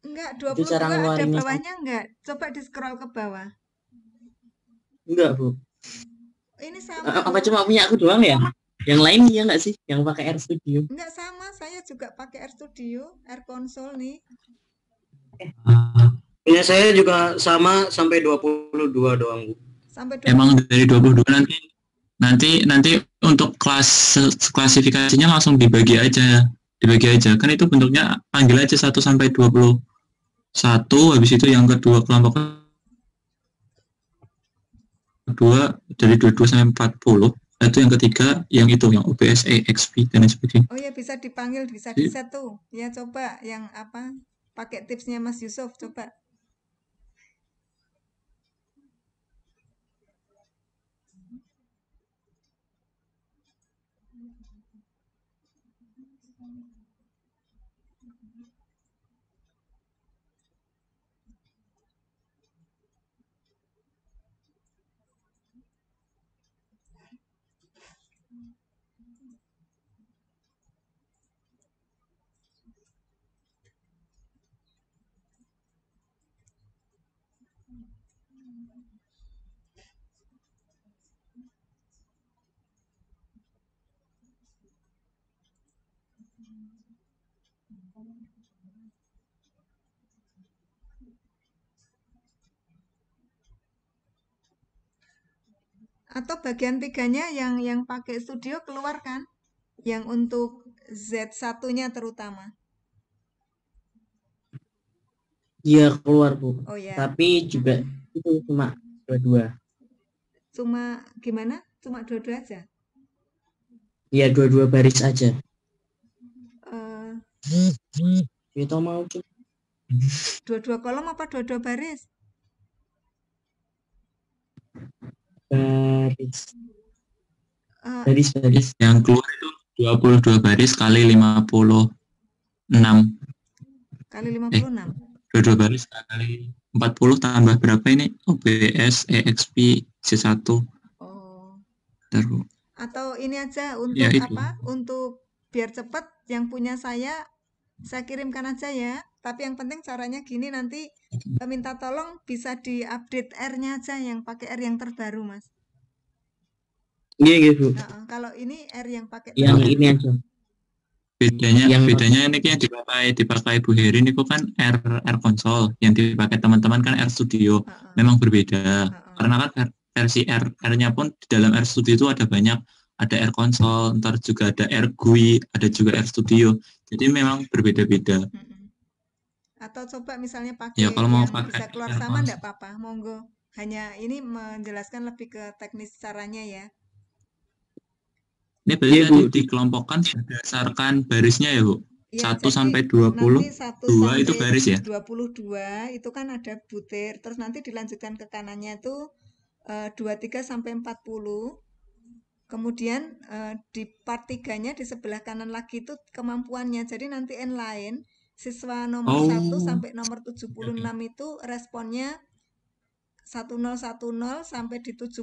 [SPEAKER 1] Enggak, 22 ada bawahnya enggak? Coba di-scroll ke bawah.
[SPEAKER 10] Enggak, Bu.
[SPEAKER 1] Ini sama.
[SPEAKER 10] Apa cuma punya aku doang ya? Yang lain iya nggak sih? Yang pakai RStudio?
[SPEAKER 1] Enggak, sama. Saya juga pakai RStudio, R-Console nih.
[SPEAKER 11] Punya saya juga sama sampai 22 doang, Bu.
[SPEAKER 1] Sampai 22.
[SPEAKER 2] Emang dari 22 nanti untuk klasifikasinya langsung dibagi aja. Kan itu bentuknya panggil aja 1 sampai 21, habis itu yang kedua kelompok kedua dari 22 sampai 40, itu yang ketiga yang OBS, EXP dan sebagainya.
[SPEAKER 1] Oh ya, bisa dipanggil, bisa di-set tuh. Ya coba yang apa? Pakai tipsnya Mas Yusuf, coba. Atau bagian 3-nya yang pakai studio keluar kan? Yang untuk Z1-nya terutama.
[SPEAKER 10] Iya, keluar, Bu.
[SPEAKER 1] Oh ya.
[SPEAKER 10] Tapi juga itu cuma 22.
[SPEAKER 1] Cuma gimana? Cuma 22 aja?
[SPEAKER 10] Iya, 22 baris aja. Kita mau
[SPEAKER 1] 22 kolom apa 22 baris?
[SPEAKER 10] Baris.
[SPEAKER 2] Yang keluar itu 22 baris kali 56.
[SPEAKER 1] Kali 56.
[SPEAKER 2] 22 baris kali 40 tambah berapa ini? OBS, EXP, C1.
[SPEAKER 1] Oh.
[SPEAKER 2] Terus.
[SPEAKER 1] Atau ini aja untuk ya, apa? Untuk biar cepat yang punya saya kirimkan aja ya. Tapi yang penting caranya gini, nanti minta tolong bisa diupdate R-nya aja, yang pakai R yang terbaru, Mas.
[SPEAKER 10] Iya, Bu.
[SPEAKER 1] Kalau ini R yang pakai
[SPEAKER 10] yang terbaru. Ini aja.
[SPEAKER 2] Bedanya ini yang dipakai Bu Heri ini kan R Console, yang dipakai teman-teman kan R Studio. Memang berbeda. Karena kan versi R-nya pun di dalam R Studio itu ada banyak, ada R Console, ntar juga ada R GUI, ada juga R Studio. Jadi memang berbeda-beda.
[SPEAKER 1] Atau coba misalnya pakai
[SPEAKER 2] ya, kalau
[SPEAKER 1] yang
[SPEAKER 2] mau pakai
[SPEAKER 1] bisa keluar sama enggak apa-apa, monggo. Hanya ini menjelaskan lebih ke teknis caranya ya.
[SPEAKER 2] Ini berarti dikelompokkan berdasarkan barisnya ya, Bu? Ya, 1 sampai 20, 2 itu baris ya?
[SPEAKER 1] 22 itu kan ada butir, terus nanti dilanjutkan ke kanannya itu 23 sampai 40. Kemudian di part 3-nya di sebelah kanan lagi itu kemampuannya. Jadi nanti N-line siswa nomor 1 sampai nomor 76 itu responnya 1010 sampai di 70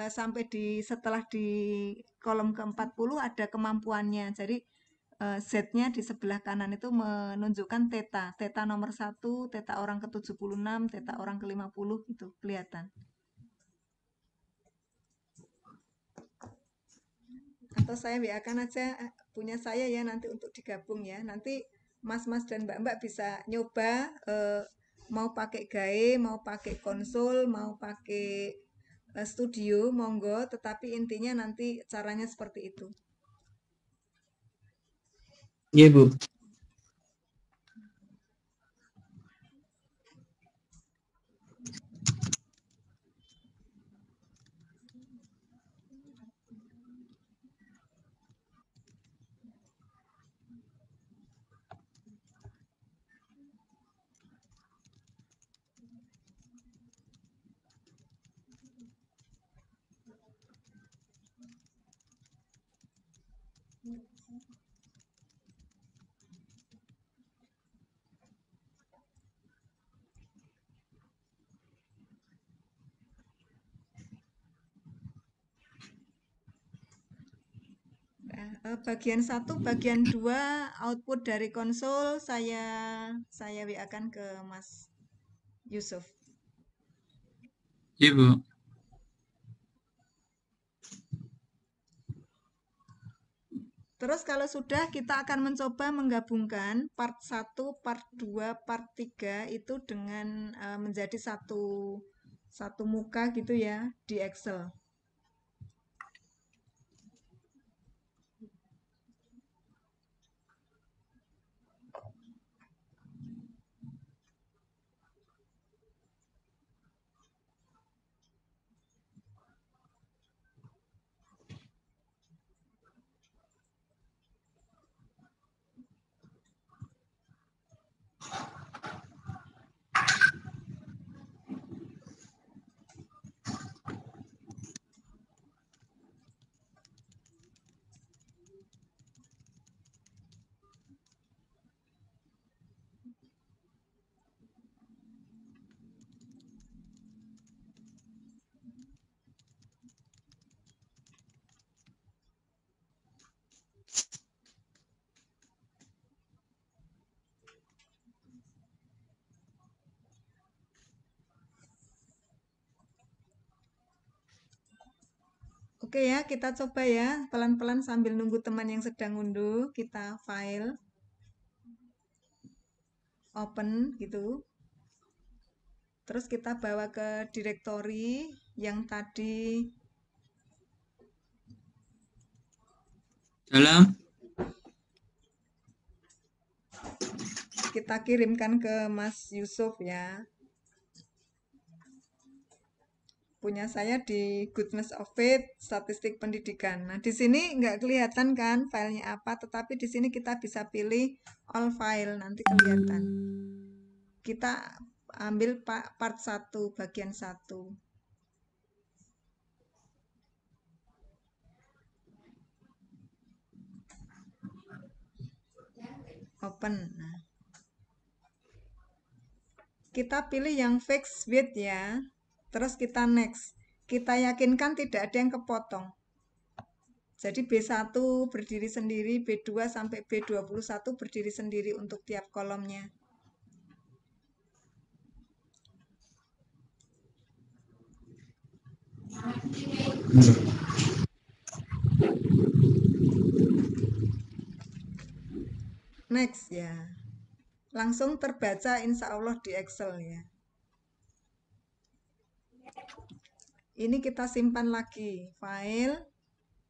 [SPEAKER 1] sampai di setelah di kolom ke-40 ada kemampuannya. Jadi Z-nya di sebelah kanan itu menunjukkan theta. Theta nomor 1, theta orang ke-76, theta orang ke-50 itu kelihatan. Atau saya WA-kan aja punya saya ya nanti untuk digabung ya. Nanti Mas-mas dan Mbak-mbak bisa nyoba mau pakai GAE, mau pakai konsul, mau pakai studio, monggo. Tetapi intinya nanti caranya seperti itu.
[SPEAKER 10] Iya, Bu.
[SPEAKER 1] Bagian 1, bagian 2 output dari konsol saya WA-kan ke Mas Yusuf.
[SPEAKER 2] Iya, Bu.
[SPEAKER 1] Terus kalau sudah kita akan mencoba menggabungkan part 1, part 2, part 3 itu dengan menjadi satu muka gitu ya di Excel. Oke ya, kita coba ya, pelan-pelan sambil nunggu teman yang sedang unduh, kita file, open gitu. Terus kita bawa ke direktori yang tadi
[SPEAKER 2] Dalam.
[SPEAKER 1] Kita kirimkan ke Mas Yusuf ya. Punya saya di Goodness of Faith, statistik pendidikan. Nah, di sini nggak kelihatan kan filenya apa, tetapi di sini kita bisa pilih all file, nanti kelihatan. Kita ambil part 1, bagian 1. Open. Nah. Kita pilih yang fixed width ya. Terus kita next. Kita yakinkan tidak ada yang kepotong. Jadi B1 berdiri sendiri, B2 sampai B21 berdiri sendiri untuk tiap kolomnya. Next ya. Langsung terbaca insya Allah di Excel ya. Ini kita simpan lagi. File,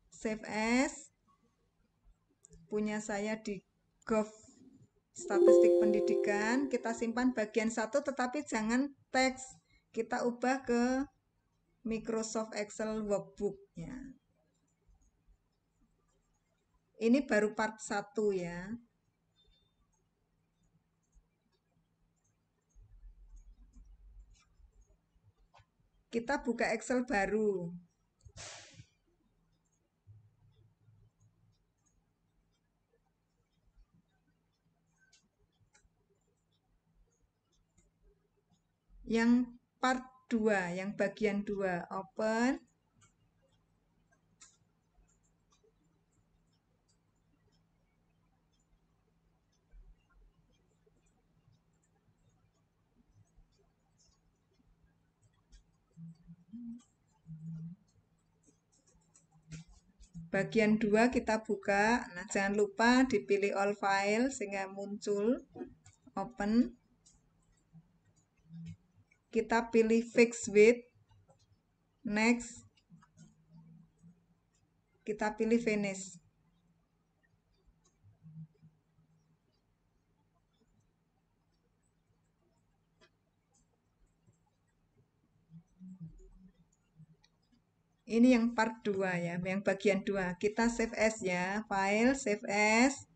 [SPEAKER 1] save as. Punya saya di Gov statistik pendidikan. Kita simpan bagian 1 tetapi jangan teks. Kita ubah ke Microsoft Excel Workbook ya. Ini baru part 1 ya. Kita buka Excel baru. Yang part 2, yang bagian 2, open. Bagian 2 kita buka. Nah, jangan lupa dipilih all file sehingga muncul open. Kita pilih fix width. Next. Kita pilih finish. Ini yang part 2 ya, yang bagian 2. Kita save as ya, file save as.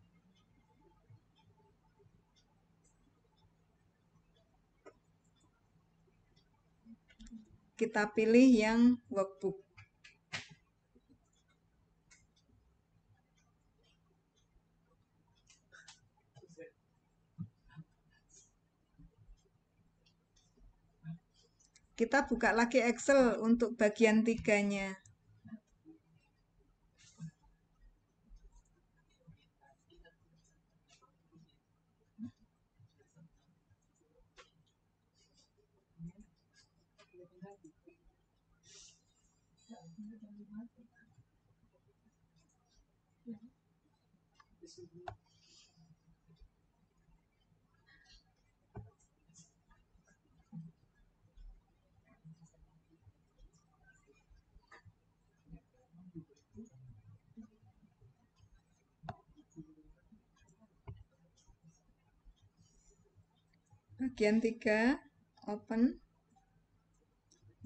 [SPEAKER 1] Kita pilih yang workbook. Kita buka lagi Excel untuk bagian 3-nya. Bagian 3, open.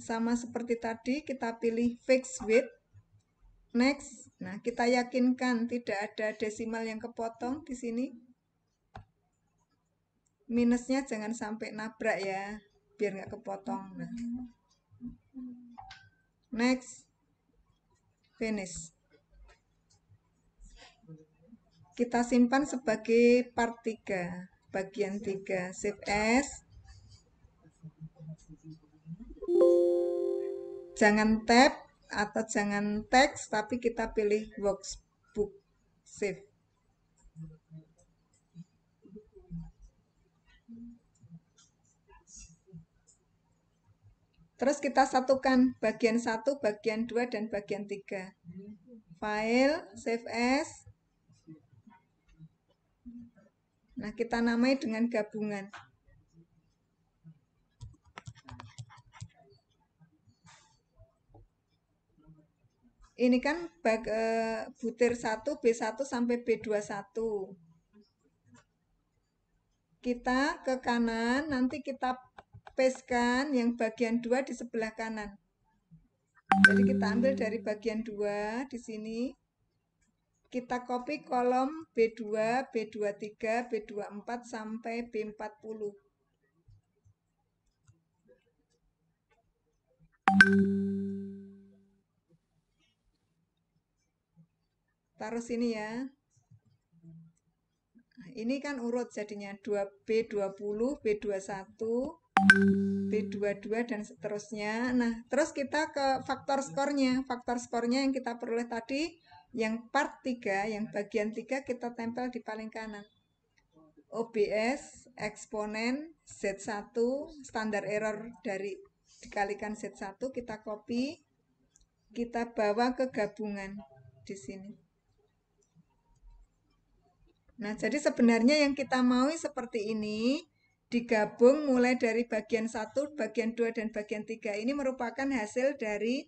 [SPEAKER 1] Sama seperti tadi, kita pilih fix width. Next. Nah, kita yakinkan tidak ada desimal yang kepotong di sini. Minusnya jangan sampai nabrak ya, biar nggak kepotong. Nah. Next. Finish. Kita simpan sebagai part 3. Bagian 3, save as. Jangan tab atau jangan teks, tapi kita pilih workbook, save. Terus kita satukan bagian 1, bagian 2, dan bagian 3. File, save as. Nah, kita namai dengan gabungan. Ini kan butir 1, B1 sampai B21. Kita ke kanan, nanti kita pastekan yang bagian 2 di sebelah kanan. Jadi kita ambil dari bagian 2 di sini. Kita copy kolom B2, B23, B24 sampai B40. Taruh sini ya. Nah, ini kan urut jadinya 2B20, B21, B22 dan seterusnya. Nah, terus kita ke faktor skornya. Faktor skornya yang kita peroleh tadi, yang part 3, yang bagian 3 kita tempel di paling kanan. OBS, eksponen, Z1, standar error dari dikalikan Z1, kita copy, kita bawa ke gabungan di sini. Nah, jadi sebenarnya yang kita mau seperti ini, digabung mulai dari bagian 1, bagian 2, dan bagian 3. Ini merupakan hasil dari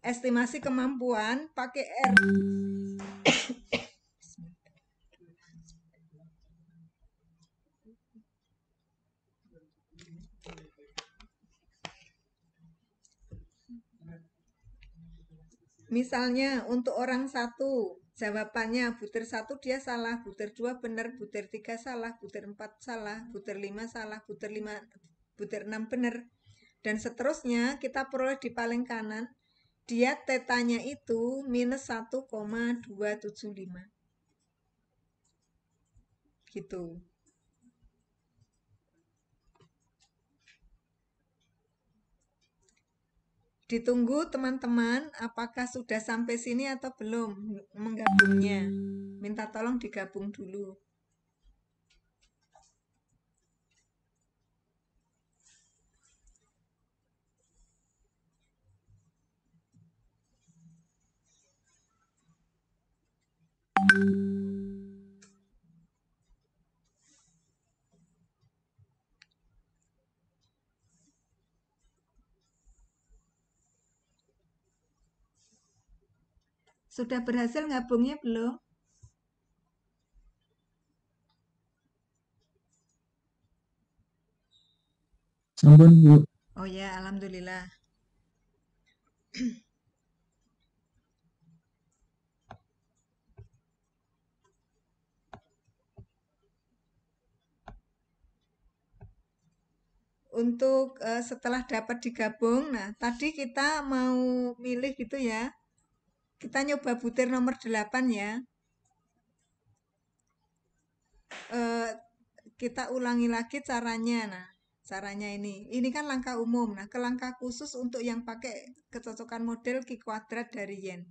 [SPEAKER 1] estimasi kemampuan pakai R. Misalnya untuk orang 1, jawabannya butir 1 dia salah, butir 2 benar, butir 3 salah, butir 4 salah, butir 5 salah, butir 6 benar. Dan seterusnya kita peroleh di paling kanan, dia tetanya itu minus 1,275. Gitu. Ditunggu teman-teman, apakah sudah sampai sini atau belum menggabungnya. Minta tolong digabung dulu. Sudah berhasil gabungnya belum?
[SPEAKER 2] Sampun, Bu.
[SPEAKER 1] Oh ya, alhamdulillah. Untuk setelah dapat digabung, nah tadi kita mau milih gitu ya. Kita nyoba butir nomor 8 ya. Kita ulangi lagi caranya. Nah, caranya ini kan langkah umum. Nah, ke langkah khusus untuk yang pakai kecocokan model Q kuadrat dari yen.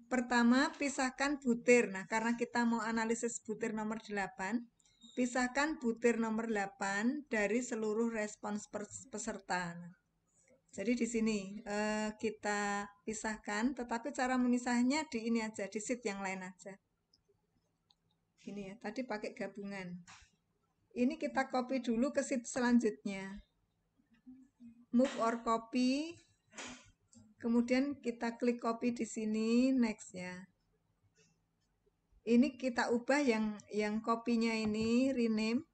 [SPEAKER 1] Pertama, pisahkan butir. Nah, karena kita mau analisis butir nomor 8, pisahkan butir nomor 8 dari seluruh respons peserta. Nah, jadi di sini kita pisahkan, tetapi cara memisahnya di ini aja, di sheet yang lain aja. Ini ya, tadi pakai gabungan. Ini kita copy dulu ke sheet selanjutnya. Move or copy. Kemudian kita klik copy di sini, next ya. Ini kita ubah yang kopinya ini, rename.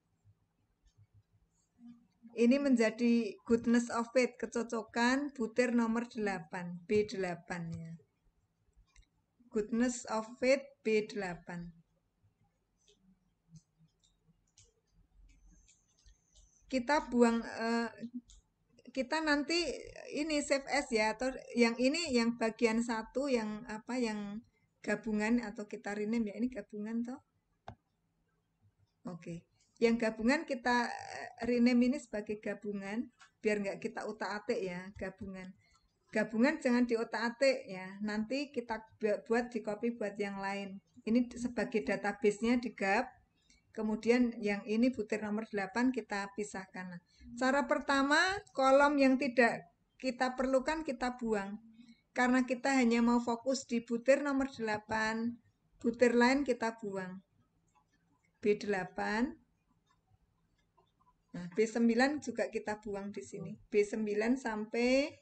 [SPEAKER 1] Ini menjadi goodness of faith, kecocokan butir nomor 8, B8 ya. Goodness of faith B8. Kita buang, kita nanti ini save as ya, atau yang ini yang bagian 1 yang apa yang gabungan atau kita rename ya, ini gabungan toh. Oke. Yang gabungan kita rename ini sebagai gabungan biar nggak kita utak-atik ya, gabungan. Gabungan jangan di otak-atik ya. Nanti kita buat di copy buat yang lain. Ini sebagai database-nya di gap. Kemudian yang ini butir nomor 8 kita pisahkan. Nah, cara pertama, kolom yang tidak kita perlukan kita buang. Karena kita hanya mau fokus di butir nomor 8, butir lain kita buang. B8. Nah, B9 juga kita buang di sini. B9 sampai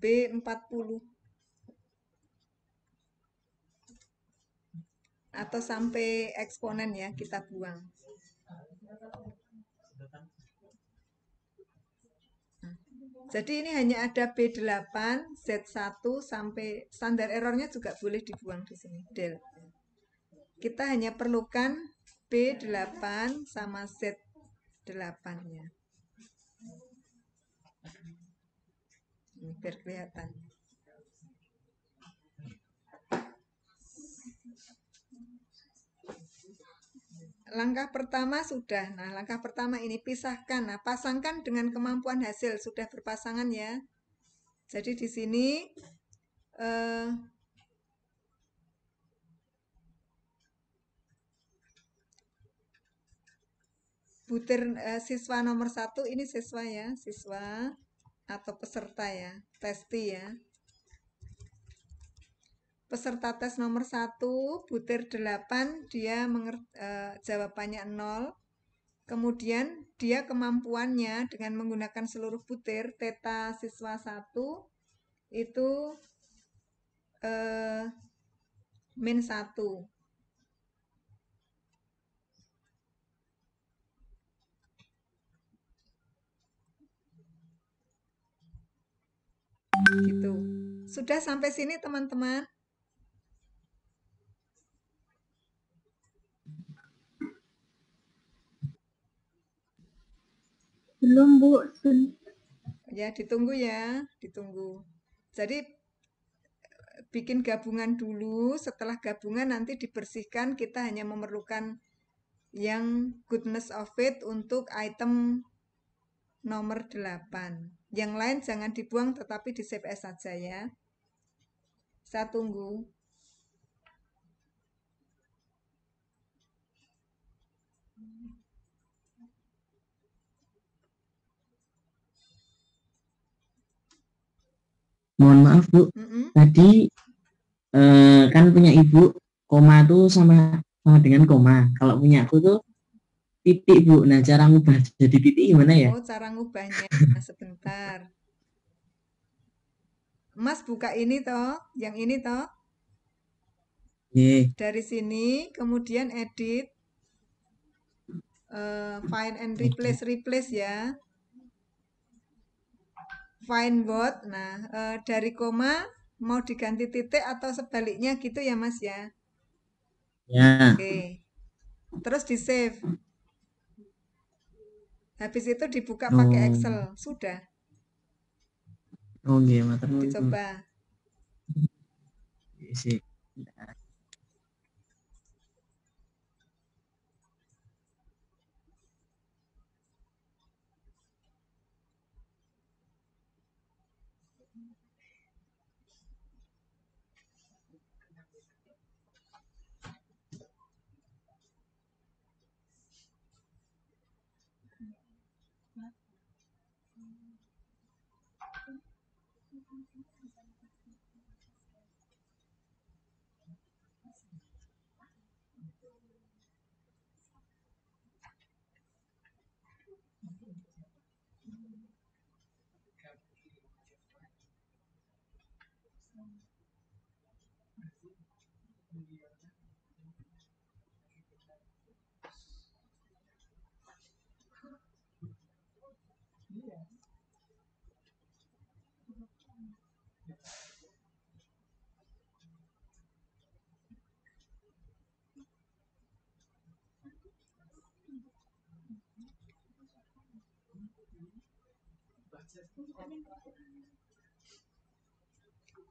[SPEAKER 1] B40. Atau sampai eksponen ya, kita buang. Nah, jadi ini hanya ada B8, Z1 sampai standar errornya juga boleh dibuang di sini, del. Kita hanya perlukan B8 sama Z8 ya. Ini biar kelihatan. Langkah pertama sudah. Nah, langkah pertama ini pisahkan. Nah, pasangkan dengan kemampuan hasil. Sudah berpasangan ya. Jadi di sini butir siswa nomor 1 ini siswa ya, siswa atau peserta ya, testi ya. Peserta tes nomor 1, butir 8, dia jawabannya 0. Kemudian dia kemampuannya dengan menggunakan seluruh butir, teta siswa 1 itu min 1. Gitu. Sudah sampai sini teman-teman?
[SPEAKER 4] Belum, Bu.
[SPEAKER 1] Ya, ditunggu ya, ditunggu. Jadi bikin gabungan dulu, setelah gabungan nanti dibersihkan, kita hanya memerlukan yang goodness of faith untuk item nomor 8. Yang lain jangan dibuang tetapi di save as saja ya. Saya tunggu.
[SPEAKER 10] Mohon maaf Bu, tadi kan punya Ibu koma tuh sama dengan koma. Kalau punya aku tuh titik Bu. Nah cara ngubah jadi titik gimana ya?
[SPEAKER 1] Oh cara ngubahnya sebentar. Mas buka ini toh, yang ini toh. Dari sini kemudian edit, find and replace ya. Find both. Nah, dari koma mau diganti titik atau sebaliknya gitu ya Mas ya?
[SPEAKER 10] Ya.
[SPEAKER 1] Oke. Terus di save. Habis itu dibuka pakai Excel. Sudah.
[SPEAKER 10] Oh iya, matur nuwun.
[SPEAKER 1] Dicoba.
[SPEAKER 10] Sih.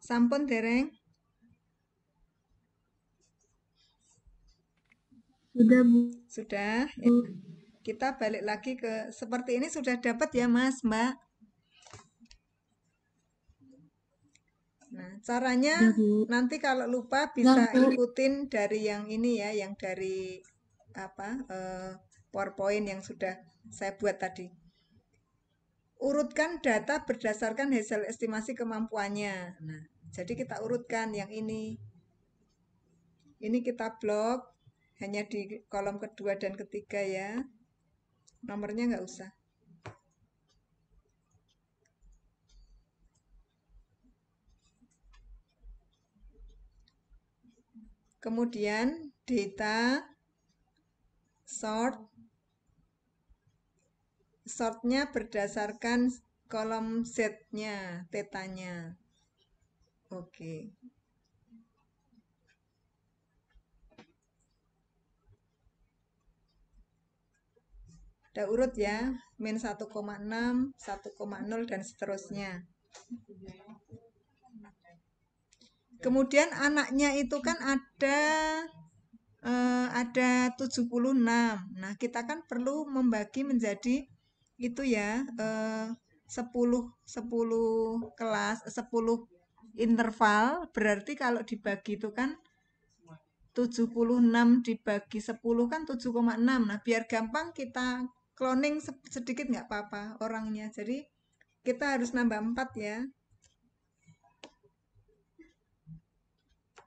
[SPEAKER 1] Sampun dereng?
[SPEAKER 4] Sudah Bu.
[SPEAKER 1] Sudah. Ya. Kita balik lagi ke seperti ini sudah dapat ya Mas, Mbak. Nah, caranya nanti kalau lupa bisa ikutin dari yang ini ya, yang dari apa PowerPoint yang sudah saya buat tadi. Urutkan data berdasarkan hasil estimasi kemampuannya. Nah, jadi kita urutkan yang ini. Ini kita blok hanya di kolom kedua dan ketiga ya. Nomornya nggak usah. Kemudian data sort. Sortnya berdasarkan kolom Z-nya, tetanya. Oke. Udah urut ya, min 1,6, 1,0 dan seterusnya. Kemudian anaknya itu kan ada 76. Nah, kita kan perlu membagi menjadi itu ya 10 kelas, 10 interval, berarti kalau dibagi itu kan 76 dibagi 10 kan 7,6. Nah, biar gampang kita cloning sedikit nggak apa-apa orangnya. Jadi kita harus nambah 4 ya.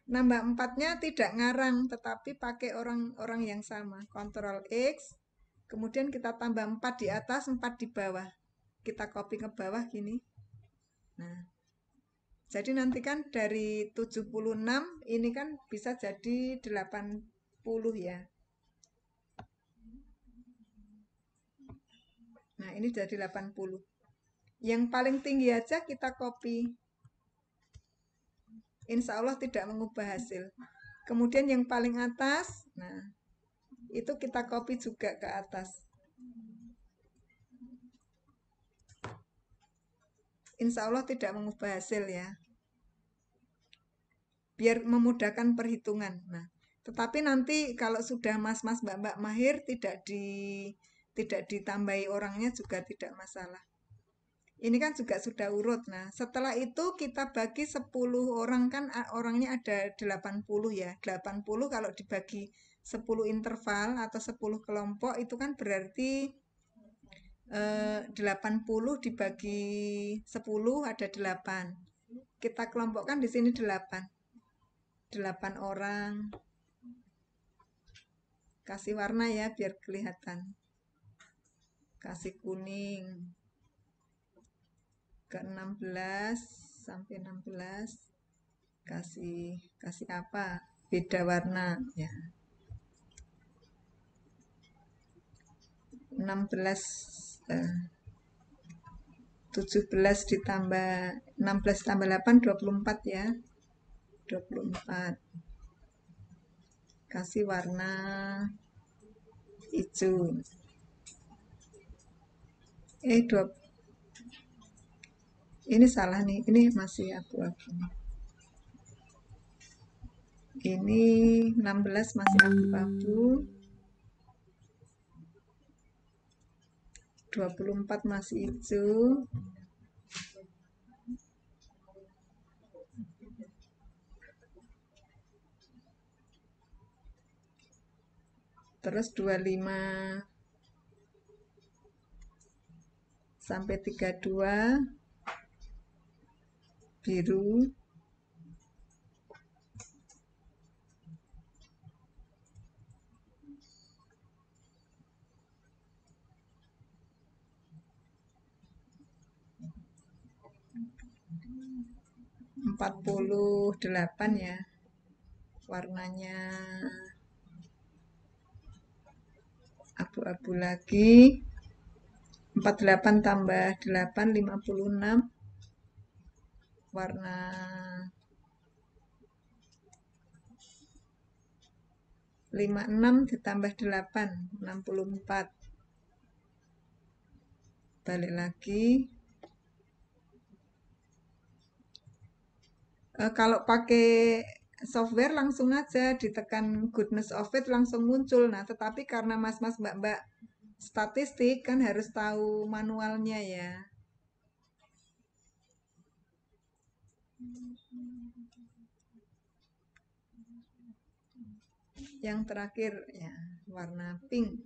[SPEAKER 1] Nambah 4-nya tidak ngarang, tetapi pakai orang yang sama. Ctrl X, kemudian kita tambah 4 di atas, 4 di bawah. Kita copy ke bawah gini. Nah, jadi nanti kan dari 76, ini kan bisa jadi 80 ya. Nah, ini jadi 80. Yang paling tinggi aja kita copy. Insya Allah tidak mengubah hasil. Kemudian yang paling atas, nah itu kita copy juga ke atas. Insya Allah tidak mengubah hasil ya. Biar memudahkan perhitungan. Nah, tetapi nanti kalau sudah mas-mas mbak-mbak mahir tidak ditambahi orangnya juga tidak masalah. Ini kan juga sudah urut. Nah, setelah itu kita bagi 10 orang, kan orangnya ada 80 ya. 80 kalau dibagi 10 interval atau 10 kelompok itu kan berarti 80 dibagi 10 ada 8. Kita kelompokkan di sini 8. 8 orang. Kasih warna ya biar kelihatan. Kasih kuning. Ke 16 sampai 16 kasih apa, beda warna ya. 16 17 ditambah 16 tambah 8 24 ya. 24. Kasih warna hijau. Ini salah nih, ini masih abu-abu. Ini 16 masih abu-abu. 24 masih hijau. Terus 25 sampai 32 biru. (48) ya warnanya, abu-abu lagi. 48 tambah 8 56, warna (56) ditambah 8 64. Balik lagi. Kalau pakai software langsung aja ditekan goodness of it langsung muncul. Nah, tetapi karena mas-mas mbak-mbak statistik kan harus tahu manualnya ya. Yang terakhir ya warna pink.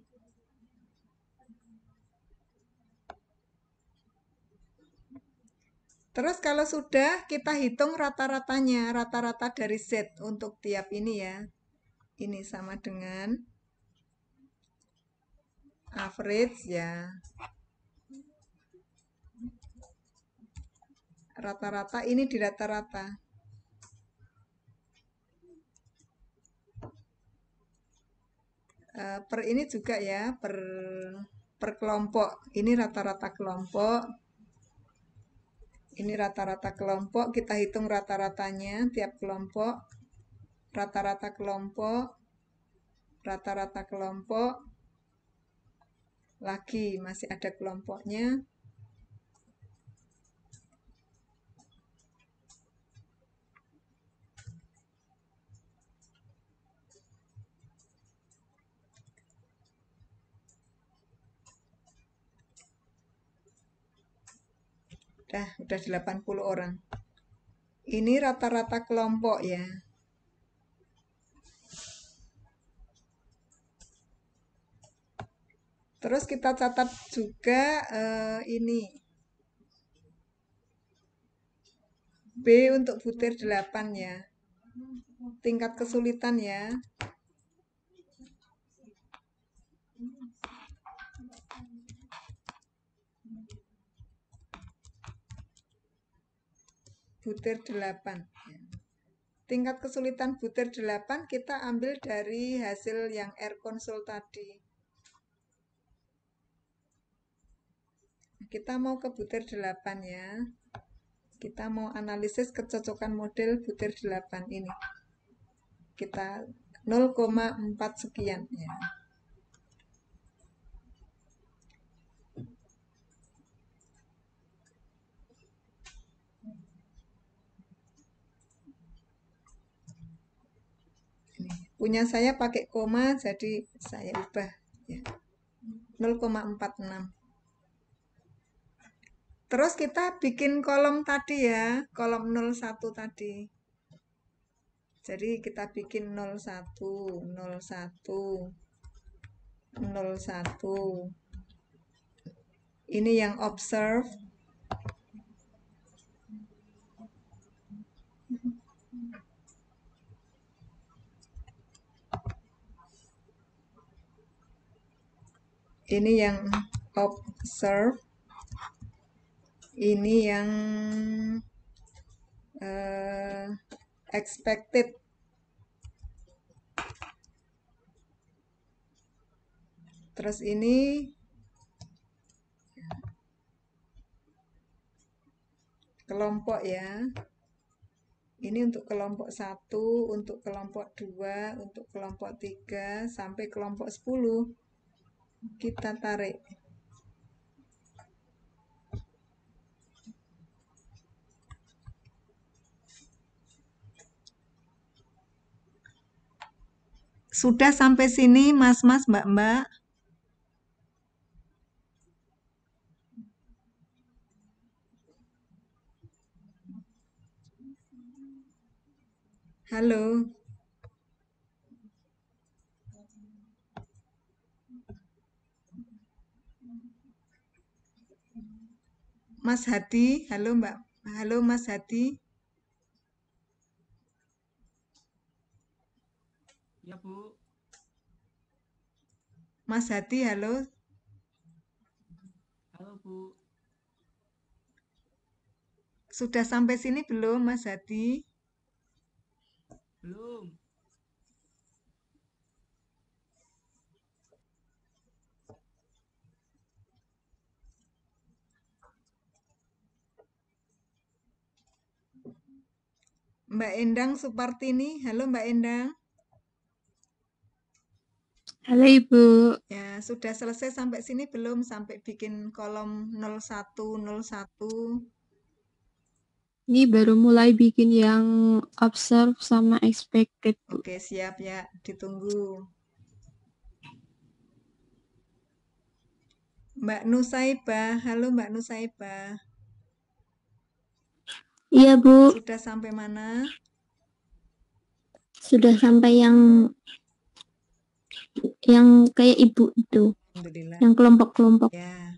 [SPEAKER 1] Terus kalau sudah kita hitung rata-ratanya, rata-rata dari Z untuk tiap ini ya. Ini sama dengan average ya. Rata-rata ini di rata-rata. Per ini juga ya, per kelompok. Ini rata-rata kelompok. Ini rata-rata kelompok, kita hitung rata-ratanya tiap kelompok. Rata-rata kelompok. Rata-rata kelompok. Lagi masih ada kelompoknya. Udah 80 orang. Ini rata-rata kelompok ya. Terus kita catat juga ini. B untuk butir 8 ya. Tingkat kesulitan ya. Butir 8. Tingkat kesulitan butir 8 kita ambil dari hasil yang R console tadi. Kita mau ke butir 8 ya. Kita mau analisis kecocokan model butir 8 ini. Kita 0,4 sekian ya. Punya saya pakai koma, jadi saya ubah ya. 0,46. Terus kita bikin kolom tadi ya, kolom 01 tadi. Jadi kita bikin 01, 01, 01. Ini yang observe. Ini yang observe. Ini yang expected. Terus ini kelompok ya. Ini untuk kelompok 1, untuk kelompok 2, untuk kelompok 3, sampai kelompok 10. Kita tarik. Sudah sampai sini, Mas-mas, Mbak-mbak? Halo. Mas Hadi, halo Mbak. Halo Mas Hadi.
[SPEAKER 7] Ya, Bu.
[SPEAKER 1] Mas Hadi, halo.
[SPEAKER 7] Halo, Bu.
[SPEAKER 1] Sudah sampai sini belum, Mas Hadi?
[SPEAKER 7] Belum.
[SPEAKER 1] Mbak Endang Supartini, halo Mbak Endang.
[SPEAKER 5] Halo Ibu.
[SPEAKER 1] Ya, sudah selesai sampai sini belum? Sampai bikin kolom 01, 01.
[SPEAKER 5] Ini baru mulai bikin yang observe sama expected, Bu.
[SPEAKER 1] Oke, siap ya. Ditunggu. Mbak Nusaibah, halo Mbak Nusaibah.
[SPEAKER 5] Iya, Bu.
[SPEAKER 1] Sudah sampai mana?
[SPEAKER 5] Sudah sampai yang kayak Ibu itu.
[SPEAKER 1] Alhamdulillah.
[SPEAKER 5] Yang kelompok-kelompok.
[SPEAKER 1] Ya.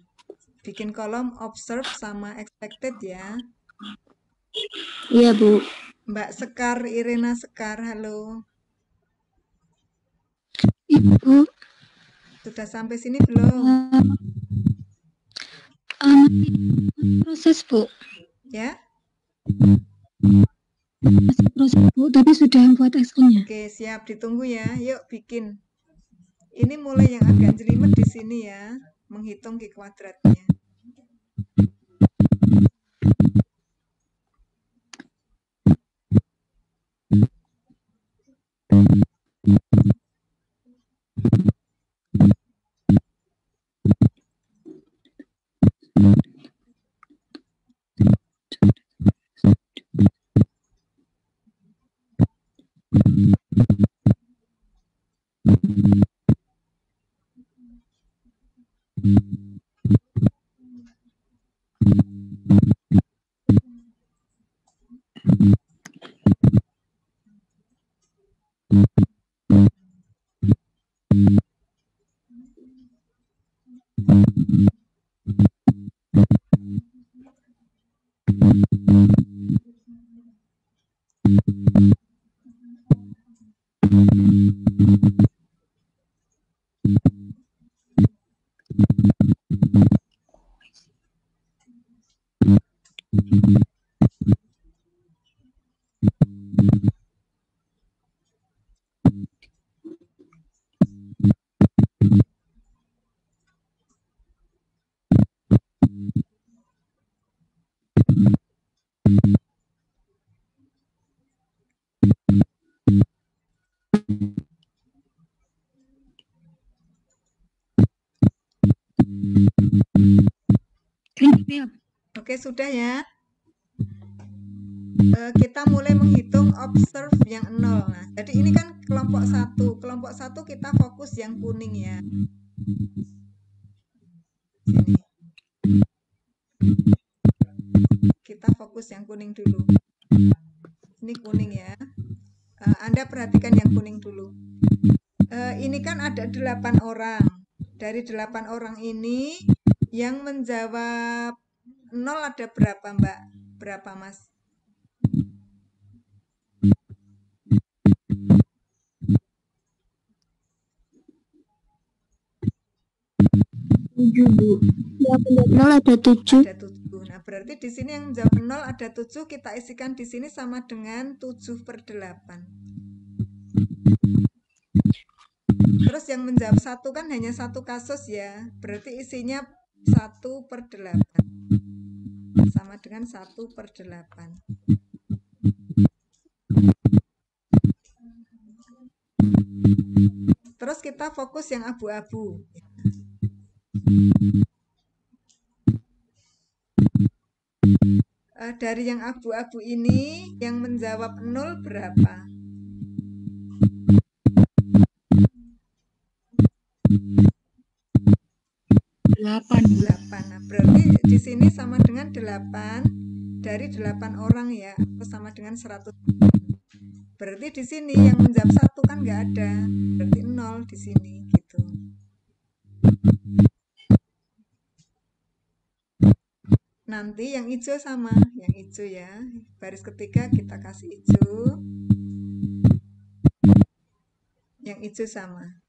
[SPEAKER 1] Bikin kolom observe sama expected ya.
[SPEAKER 5] Iya, Bu.
[SPEAKER 1] Mbak Sekar, Irena Sekar, halo.
[SPEAKER 5] Ibu.
[SPEAKER 1] Sudah sampai sini belum?
[SPEAKER 5] Proses, Bu.
[SPEAKER 1] Ya?
[SPEAKER 5] Masih proses, Bu, tapi sudah buat Excel-nya.
[SPEAKER 1] Oke, siap. Ditunggu ya. Yuk, bikin. Ini mulai yang agak jelimet di sini ya. Menghitung Q kuadratnya. Oke, sudah ya. Kita mulai menghitung observe yang 0. Nah, jadi ini kan kelompok 1. Kelompok 1 kita fokus yang kuning ya. Sini. Kita fokus yang kuning dulu. Ini kuning ya. Anda perhatikan yang kuning dulu. Ini kan ada 8 orang. Dari 8 orang ini yang menjawab 0 ada berapa, Mbak? Berapa, Mas?
[SPEAKER 4] 7, Bu.
[SPEAKER 5] 0 ada 7.
[SPEAKER 1] Ada 7. Nah, berarti di sini yang menjawab 0 ada 7, kita isikan di sini sama dengan 7/8. Terus yang menjawab 1 kan hanya 1 kasus ya. Berarti isinya 1/8. Sama dengan 1/8. Terus kita fokus yang abu-abu. Dari yang abu-abu ini yang menjawab 0 berapa?
[SPEAKER 9] 8.
[SPEAKER 1] Nah, berarti di sini sama dengan 8 dari 8 orang ya, atau sama dengan 100. Berarti di sini yang menjawab 1 kan nggak ada, berarti 0 di sini gitu. Nanti yang hijau sama, yang hijau ya. Baris ketiga kita kasih hijau. Yang hijau sama.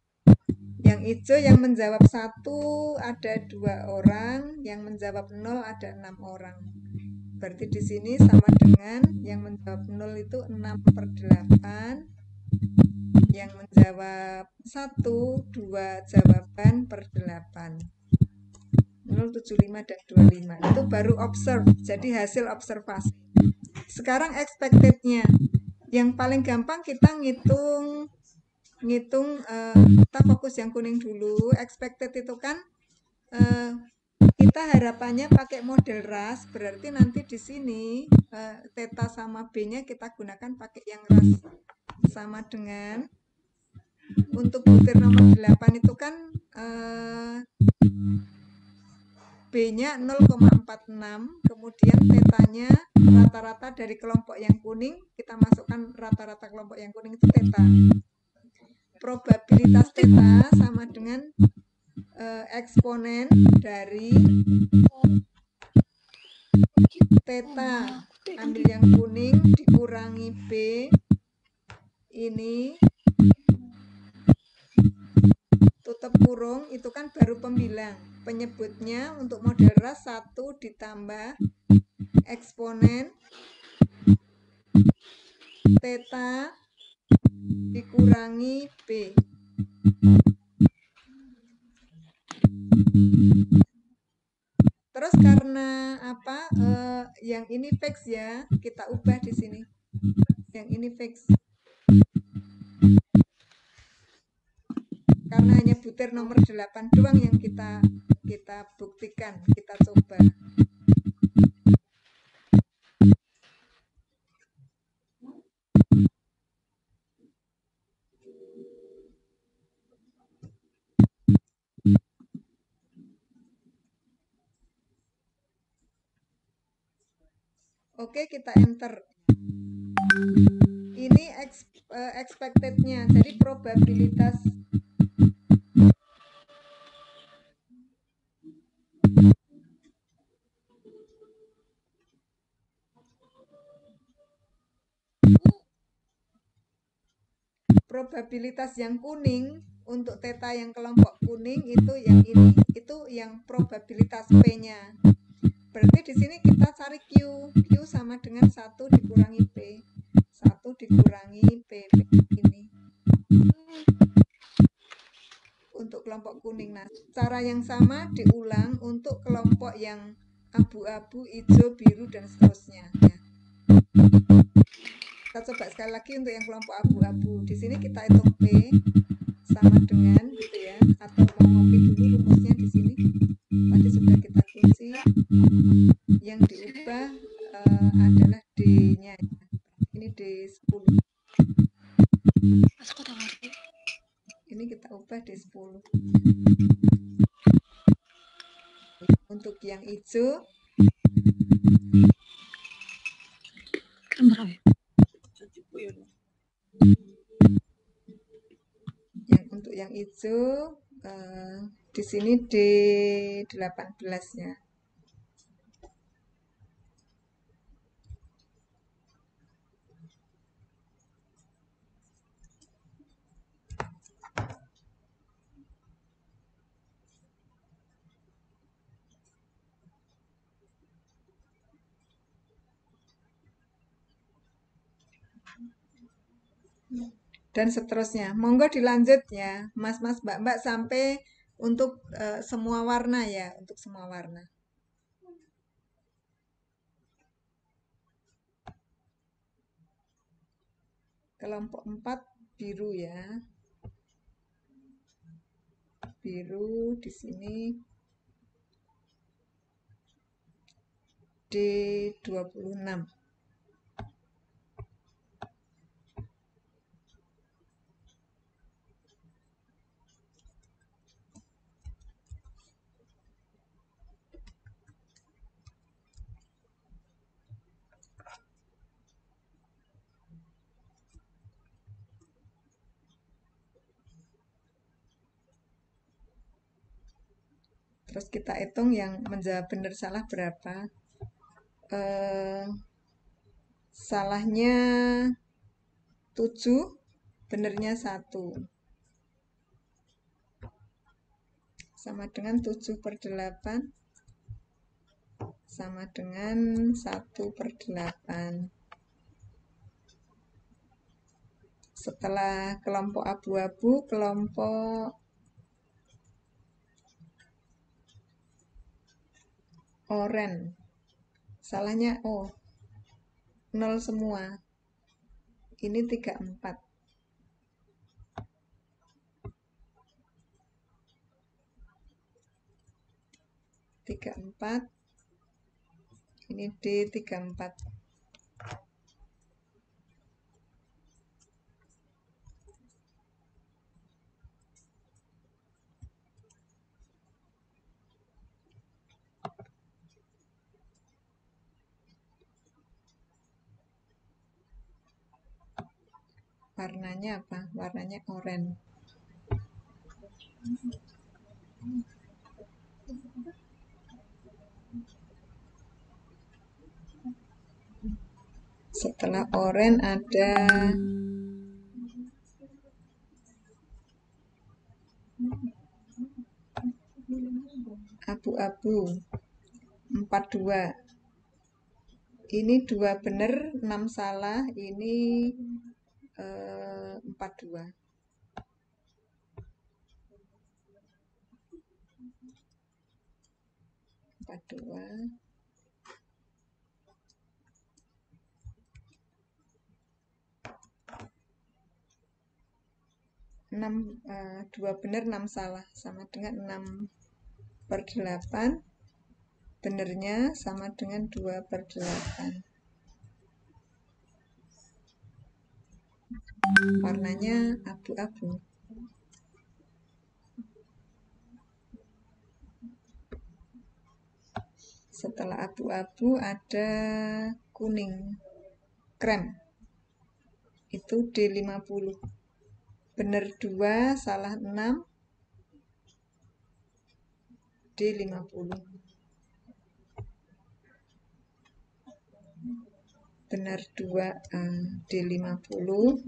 [SPEAKER 1] Yang hijau yang menjawab 1 ada 2 orang, yang menjawab 0 ada 6 orang. Berarti di sini sama dengan yang menjawab 0 itu 6/8. Yang menjawab 1, 2 jawaban per 8. 0, 75, dan 25. Itu baru observe, jadi hasil observasi. Sekarang expected-nya. Yang paling gampang kita ngitung kita fokus yang kuning dulu. Expected itu kan kita harapannya pakai model RAS, berarti nanti di sini theta sama B-nya kita gunakan pakai yang RAS. Sama dengan untuk butir nomor 8 itu kan B-nya 0,46, kemudian tetanya rata-rata dari kelompok yang kuning, kita masukkan rata-rata kelompok yang kuning itu teta. Probabilitas teta sama dengan eksponen dari teta, ambil yang kuning dikurangi B, ini tutup kurung, itu kan baru pembilang. Penyebutnya untuk model RAS 1 ditambah eksponen teta dikurangi B. Terus karena apa? Yang ini fix ya, kita ubah di sini. Yang ini fix. Karena hanya butir nomor 8 doang yang kita buktikan, kita coba. Oke, kita enter. Ini expected-nya, jadi probabilitas yang kuning untuk theta yang kelompok kuning itu yang ini, itu yang probabilitas P-nya. Berarti di sini kita cari Q. Q sama dengan 1 dikurangi P. 1 dikurangi P ini. Untuk kelompok kuning. Nah, cara yang sama diulang untuk kelompok yang abu-abu, hijau, biru, dan seterusnya. Ya. Kita coba sekali lagi untuk yang kelompok abu-abu. Di sini kita hitung P sama dengan gitu ya. Atau mau ngopi dulu rumusnya di sini. Tadi sudah kita kunci. Yang diubah adalah D-nya. Ini D10. Ini kita ubah D10. Untuk yang hijau
[SPEAKER 9] yaudah.
[SPEAKER 1] Yang untuk yang hijau di sini D18-nya. Dan seterusnya. Monggo dilanjut ya, Mas-mas, Mbak-mbak, sampai untuk semua warna ya, untuk semua warna. Kelompok 4 biru ya. Biru di sini D26. Terus kita hitung yang menjawab benar salah berapa. Salahnya 7, benernya 1. Sama dengan 7/8. Sama dengan 1/8. Setelah kelompok abu-abu, kelompok oranye. Salahnya 0 semua. Ini 34. Ini D34. Warnanya apa? Warnanya oranye. Setelah oranye ada abu-abu 42. Ini 2 benar, 6 salah. Ini 42. 42. 2 benar, 6 salah. Sama dengan 6/8. Benernya sama dengan 2/8. Warnanya abu-abu. Setelah abu-abu ada kuning, krem. Itu D50. Bener 2, salah 6. D50. Benar 2, D50.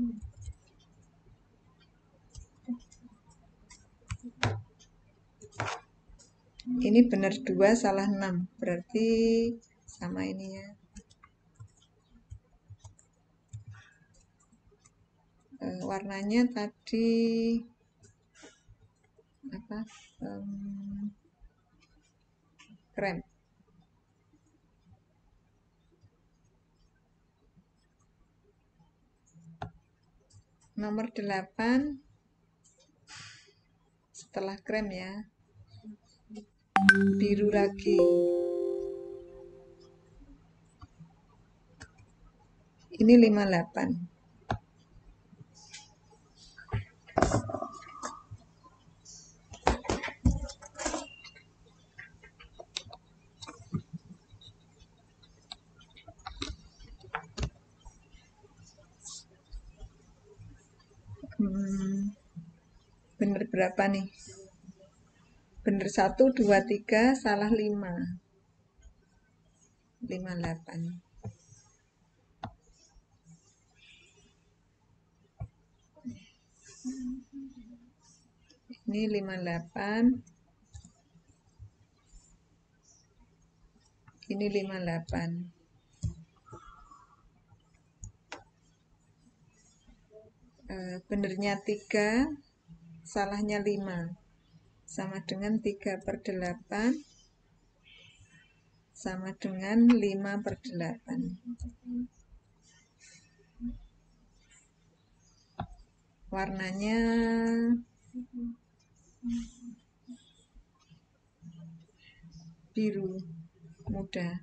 [SPEAKER 1] Ini benar 2, salah 6. Berarti sama ini ya. Warnanya tadi apa? Krem. Nomor 8 setelah krem ya. Biru lagi. Ini 58. Bener berapa nih? Bener 1, 2, 3, salah 5. 58. Ini 58. Ini 58. Benernya 3, salahnya 5. Sama dengan 3/8 sama dengan 5/8. Warnanya biru muda.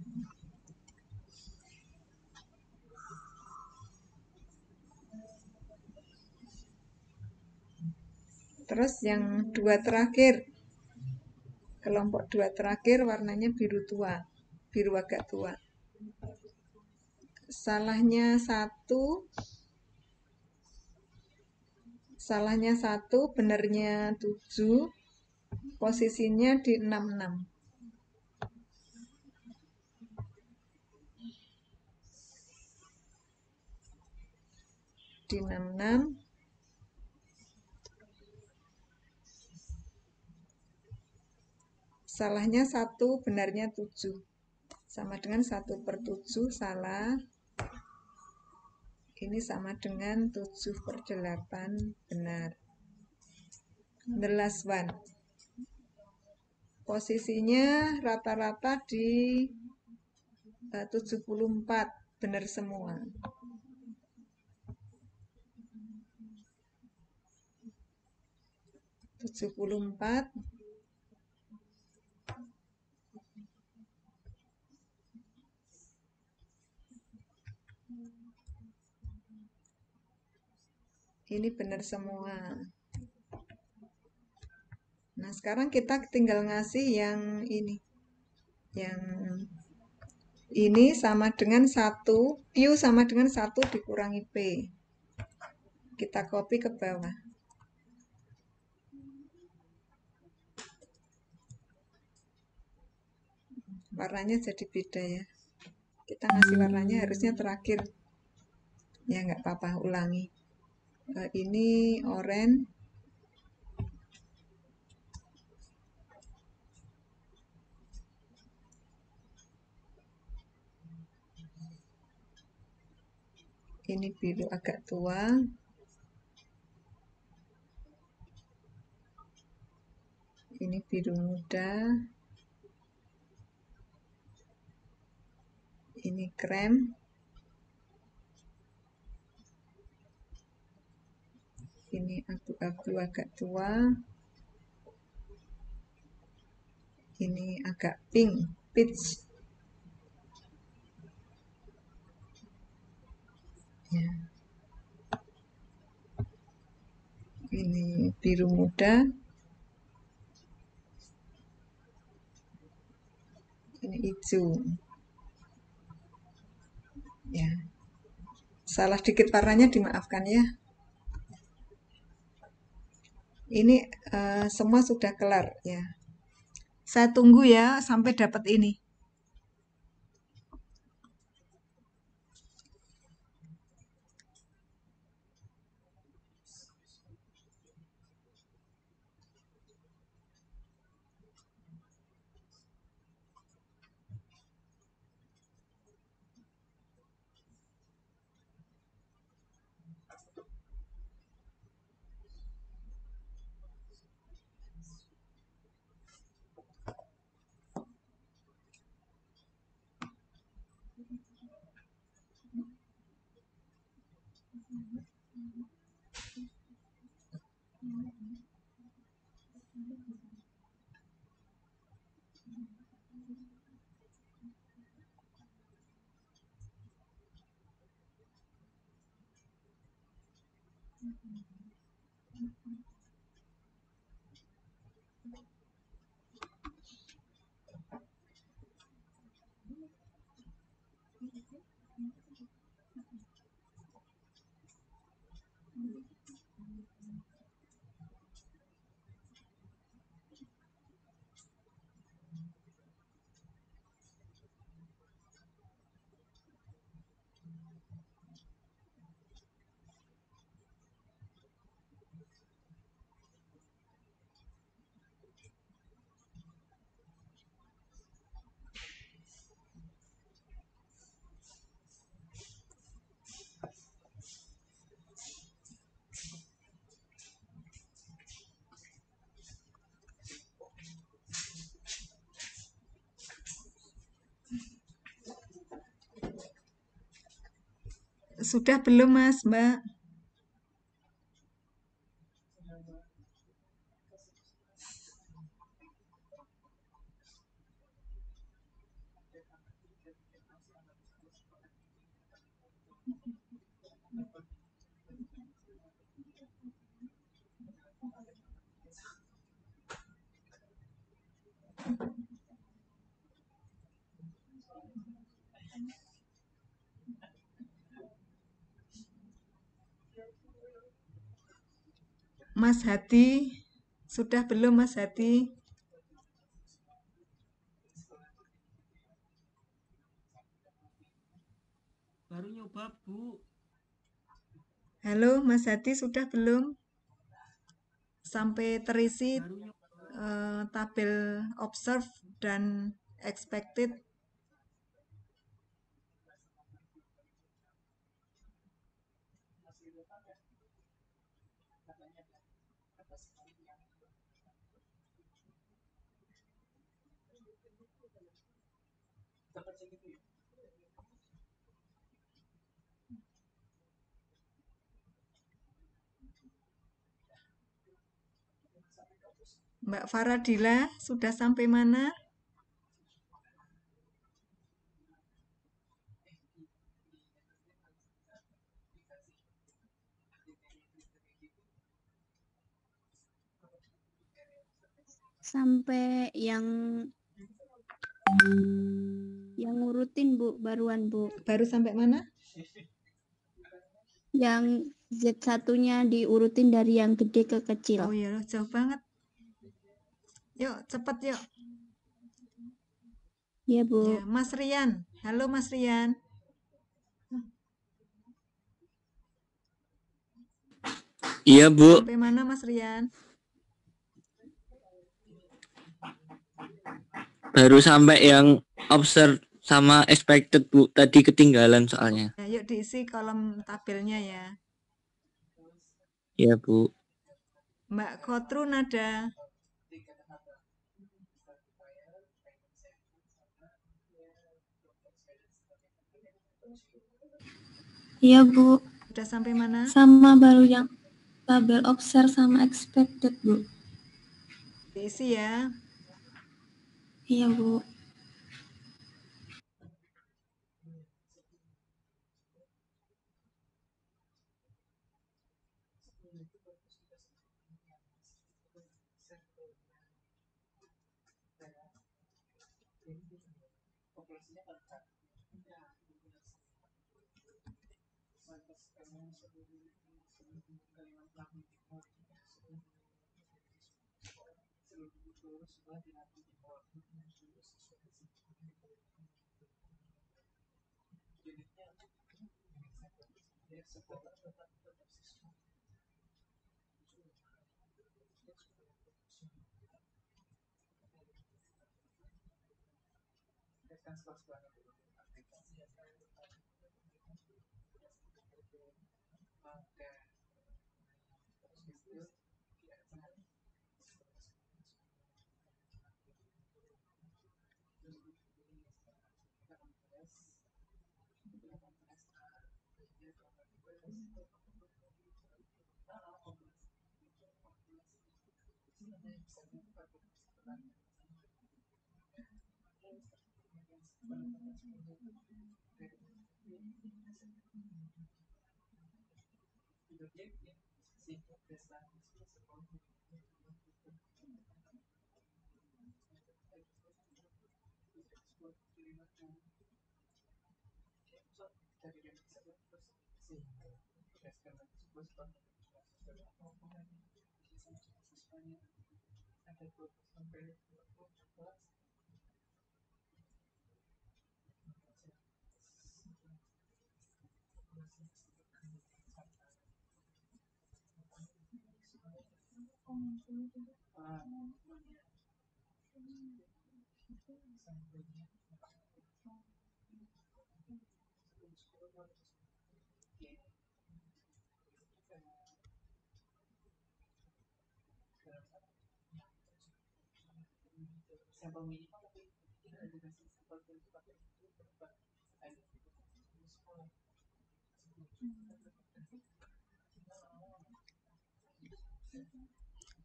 [SPEAKER 1] Terus yang 2 terakhir, kelompok 2 terakhir warnanya biru tua, biru agak tua. Salahnya 1, benernya 7, posisinya di 66. Di 66. Salahnya 1, benarnya 7. Sama dengan 1/7 salah. Ini sama dengan 7/8 benar. The last one. Posisinya rata-rata di 74, benar semua. Ini benar semua. Nah, sekarang kita tinggal ngasih yang ini. Yang ini sama dengan 1, Q sama dengan 1 dikurangi P. Kita copy ke bawah. Warnanya jadi beda ya. Kita ngasih warnanya harusnya terakhir. Ya, nggak apa-apa, ulangi. Ini oranye. Ini biru agak tua. Ini biru muda. Ini krem. Ini abu-abu agak tua. Ini agak pink, peach. Ya. Ini biru muda. Ini hijau. Ya. Salah dikit warnanya dimaafkan ya. Ini semua sudah kelar ya. Saya tunggu ya sampai dapat ini. Sudah belum, Mas, Mbak? Mas Hadi, sudah belum Mas Hadi?
[SPEAKER 7] Baru nyoba, Bu.
[SPEAKER 1] Halo, Mas Hadi, sudah belum? Sampai terisi tabel observe dan expected. Mbak Faradila, sudah sampai mana?
[SPEAKER 5] Sampai yang ngurutin, Bu, baruan, Bu.
[SPEAKER 1] Baru sampai mana?
[SPEAKER 5] Yang Z1-nya diurutin dari yang gede ke kecil.
[SPEAKER 1] Oh iya, jauh banget. Yuk, cepat yuk.
[SPEAKER 5] Iya, Bu.
[SPEAKER 1] Ya, Mas Rian. Halo, Mas Rian.
[SPEAKER 6] Iya, Bu.
[SPEAKER 1] Sampai mana, Mas Rian?
[SPEAKER 6] Baru sampai yang observe sama expected, Bu. Tadi ketinggalan soalnya.
[SPEAKER 1] Ya, yuk diisi kolom tabelnya ya.
[SPEAKER 6] Iya, Bu.
[SPEAKER 1] Mbak Kotrun ada.
[SPEAKER 3] Iya, Bu.
[SPEAKER 1] Sudah sampai mana?
[SPEAKER 3] Sama baru yang tabel observe sama expected, Bu.
[SPEAKER 1] Diisi ya.
[SPEAKER 3] Iya, Bu.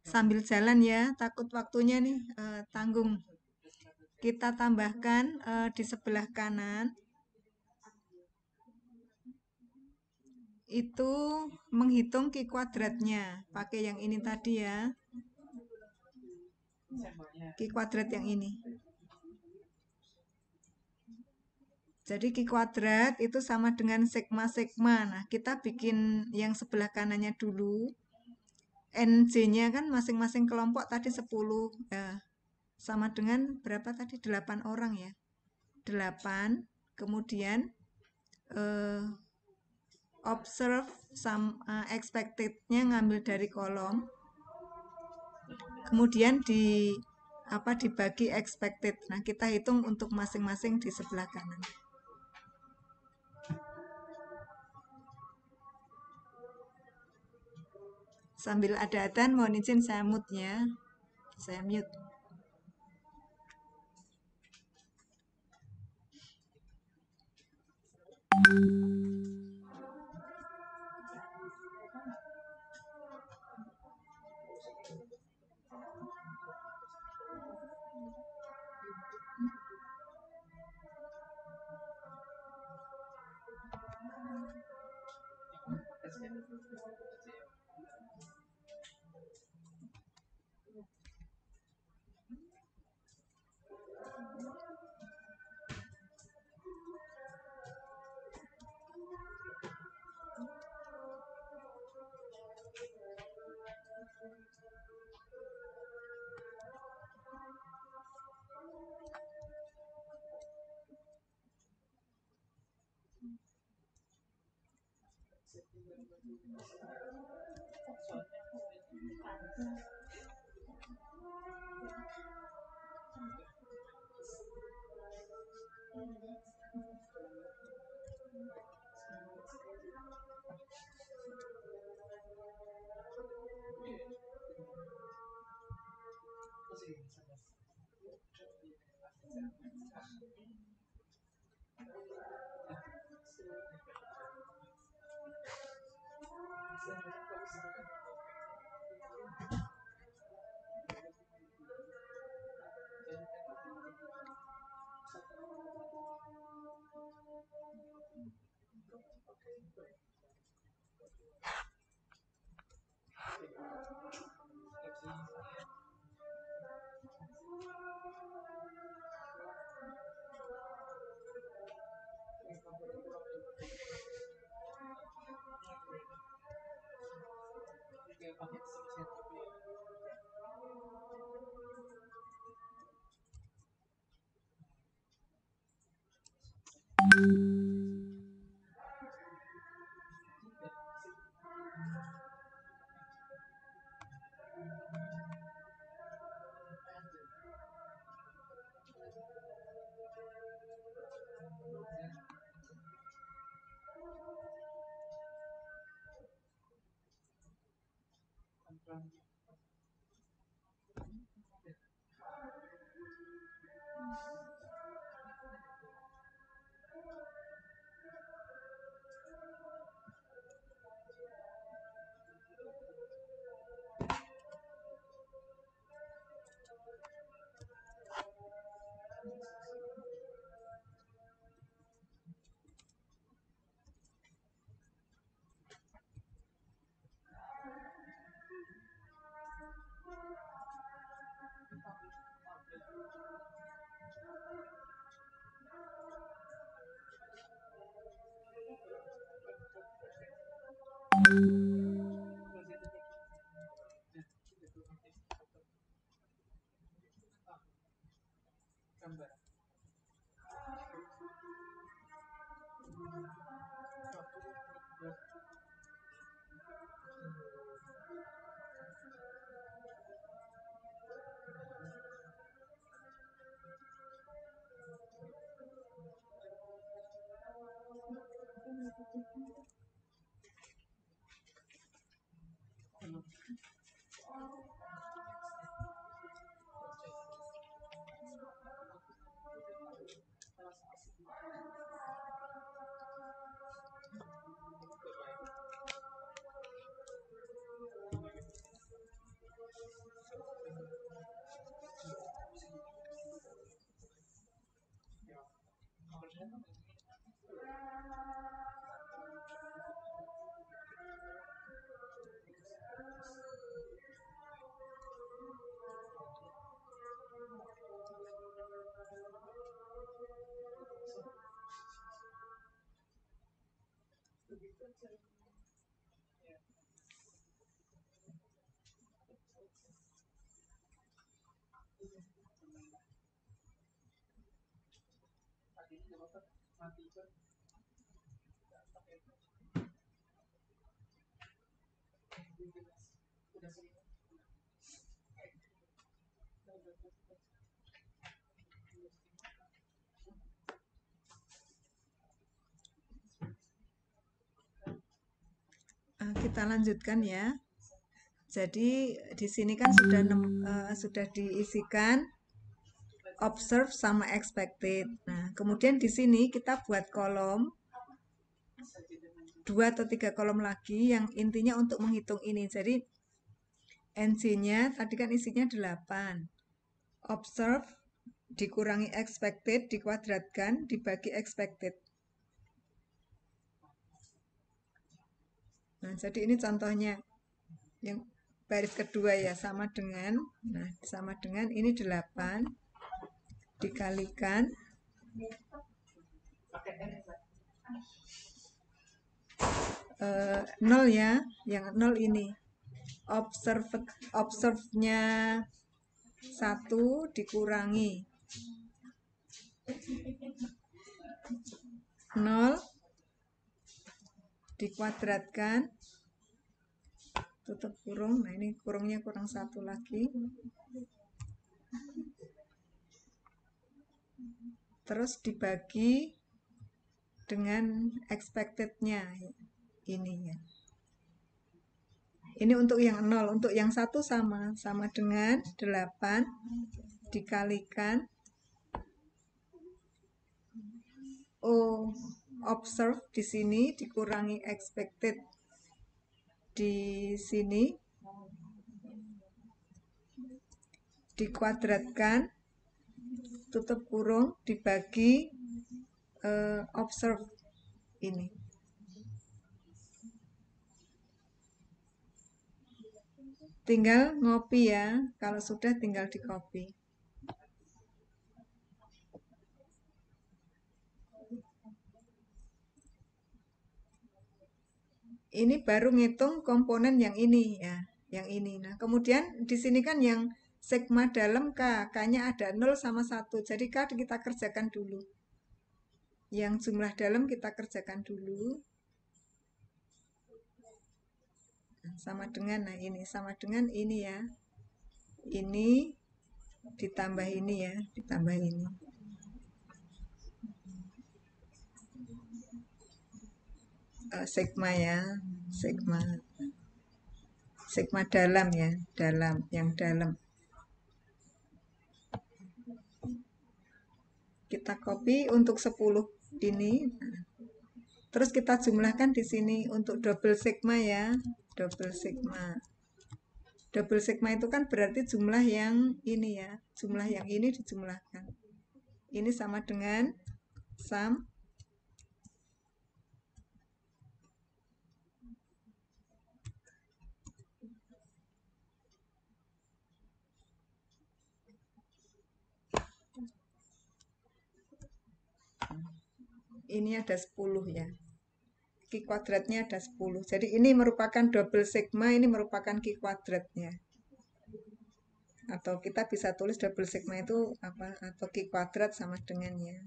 [SPEAKER 1] Sambil jalan ya, takut waktunya nih tanggung. Kita tambahkan di sebelah kanan itu menghitung Q kuadratnya. Pakai yang ini tadi ya. Q kuadrat yang ini. Jadi Q kuadrat itu sama dengan sigma-sigma. Nah, kita bikin yang sebelah kanannya dulu. NJ-nya kan masing-masing kelompok tadi 10. Ya, sama dengan berapa tadi? 8 orang ya. 8. Kemudian observe expected-nya ngambil dari kolom. Kemudian dibagi expected. Nah, kita hitung untuk masing-masing di sebelah kanan. Sambil ada adzan, mohon izin saya mute ya. Saya mute. Kita lanjutkan ya. Jadi di sini kan sudah diisikan observe sama expected. Nah, kemudian di sini kita buat kolom 2 atau 3 kolom lagi yang intinya untuk menghitung ini. Jadi NC-nya tadi kan isinya 8. Observe dikurangi expected dikuadratkan dibagi expected. Nah, jadi ini contohnya yang baris kedua ya, sama dengan ini 8 dikalikan 0 ya, yang 0 ini observe-nya 1 dikurangi 0 dikuadratkan tutup kurung. Nah, ini kurungnya kurang 1 lagi, terus dibagi dengan expected-nya ini ya. Ini untuk yang 0, untuk yang 1 sama dengan 8 dikalikan observe di sini dikurangi expected di sini dikuadratkan tutup kurung dibagi observe ini. Tinggal ngopi ya, kalau sudah tinggal di copy. Ini baru ngitung komponen yang ini ya, yang ini. Nah, kemudian di sini kan yang sigma dalam K-nya ada 0 sama 1. Jadi K kita kerjakan dulu. Yang jumlah dalam kita kerjakan dulu. Sama dengan, nah ini sama dengan ini ya. Ini ditambah ini ya, ditambah ini. Sigma ya, sigma dalam ya, yang dalam. Kita copy untuk 10 ini. Terus kita jumlahkan di sini untuk double sigma ya, double sigma. Double sigma itu kan berarti jumlah yang ini ya, jumlah yang ini dijumlahkan. Ini sama dengan sum ini ada 10 ya. Q kuadratnya ada 10. Jadi ini merupakan double sigma, ini merupakan Q kuadratnya. Atau kita bisa tulis double sigma itu apa? Atau Q kuadrat sama dengannya.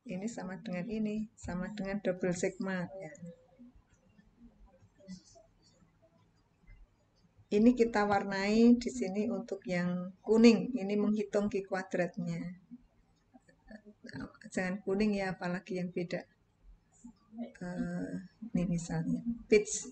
[SPEAKER 1] Ini sama dengan ini, sama dengan double sigma ya. Ini kita warnai di sini untuk yang kuning, ini menghitung Q kuadratnya. Jangan kuning ya, apalagi yang beda. Ini misalnya pitch.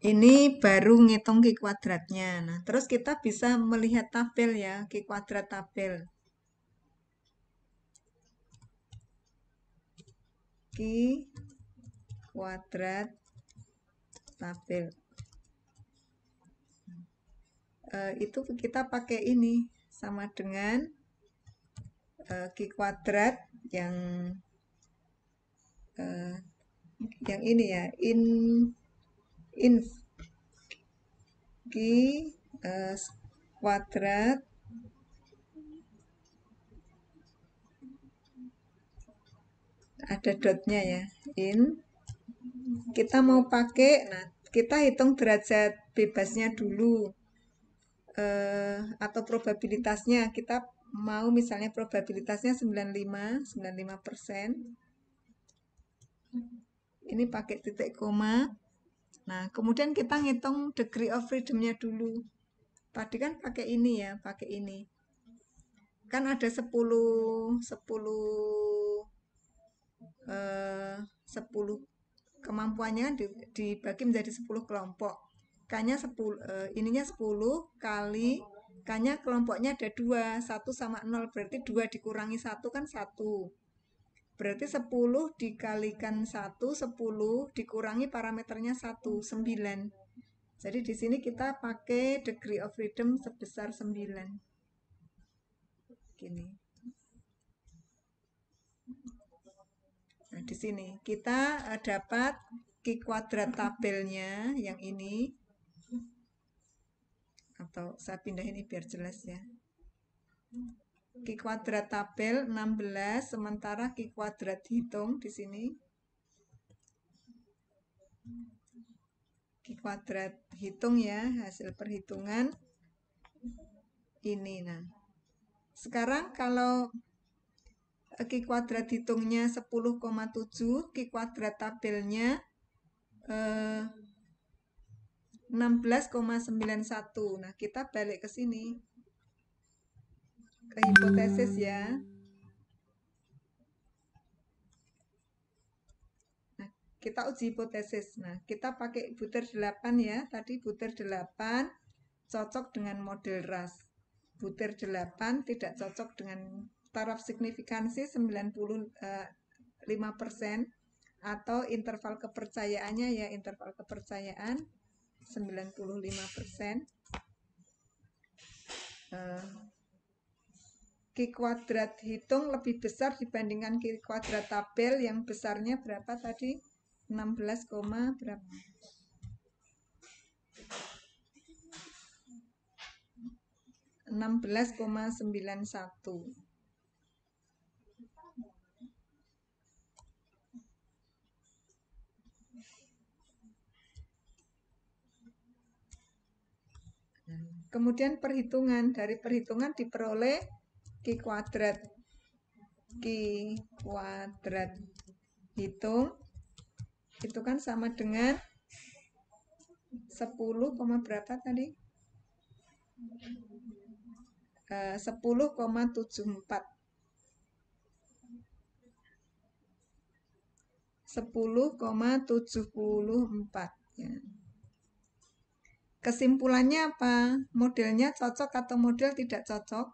[SPEAKER 1] Ini baru ngitung Q kuadratnya. Nah, terus kita bisa melihat tabel ya, Q kuadrat tabel. Q kuadrat tabel. Itu kita pakai ini sama dengan Q kuadrat yang ini ya, Q kuadrat ada dotnya ya, in. Kita mau pakai, nah kita hitung derajat bebasnya dulu, atau probabilitasnya. Kita mau misalnya probabilitasnya 95%. Ini pakai titik koma. Nah, kemudian kita ngitung degree of freedom-nya dulu. Tadi kan pakai ini ya, pakai ini. Kan ada 10 kemampuannya kan dibagi menjadi 10 kelompok. K-nya 10, ininya 10 kali K-nya kelompoknya ada 2, 1 sama 0, berarti 2 dikurangi 1 kan 1. Berarti 10 dikalikan 1, 10 dikurangi parameternya 1, 9. Jadi di sini kita pakai degree of freedom sebesar 9. Gini. Nah, di sini kita dapat Q kuadrat tabelnya yang ini. Atau saya pindah ini biar jelas ya. Q kuadrat tabel 16, sementara Q kuadrat hitung di sini. Q kuadrat hitung ya, hasil perhitungan ini. Nah, sekarang kalau Q kuadrat hitungnya 10,7, Q kuadrat tabelnya 16,91. Nah, kita balik ke sini. Ke hipotesis ya. Nah, kita uji hipotesis. Nah, kita pakai butir 8 ya. Tadi butir 8 cocok dengan model RAS. Butir 8 tidak cocok dengan taraf signifikansi 95%, atau interval kepercayaannya ya, interval kepercayaan 95%. Q kuadrat hitung lebih besar dibandingkan Q kuadrat tabel yang besarnya berapa tadi? 16, berapa? 16,91. Kemudian perhitungan, dari perhitungan diperoleh Q kuadrat hitung itu kan sama dengan 10, berapa tadi? 10,74. 10,74 ya. Kesimpulannya apa? Modelnya cocok atau model tidak cocok?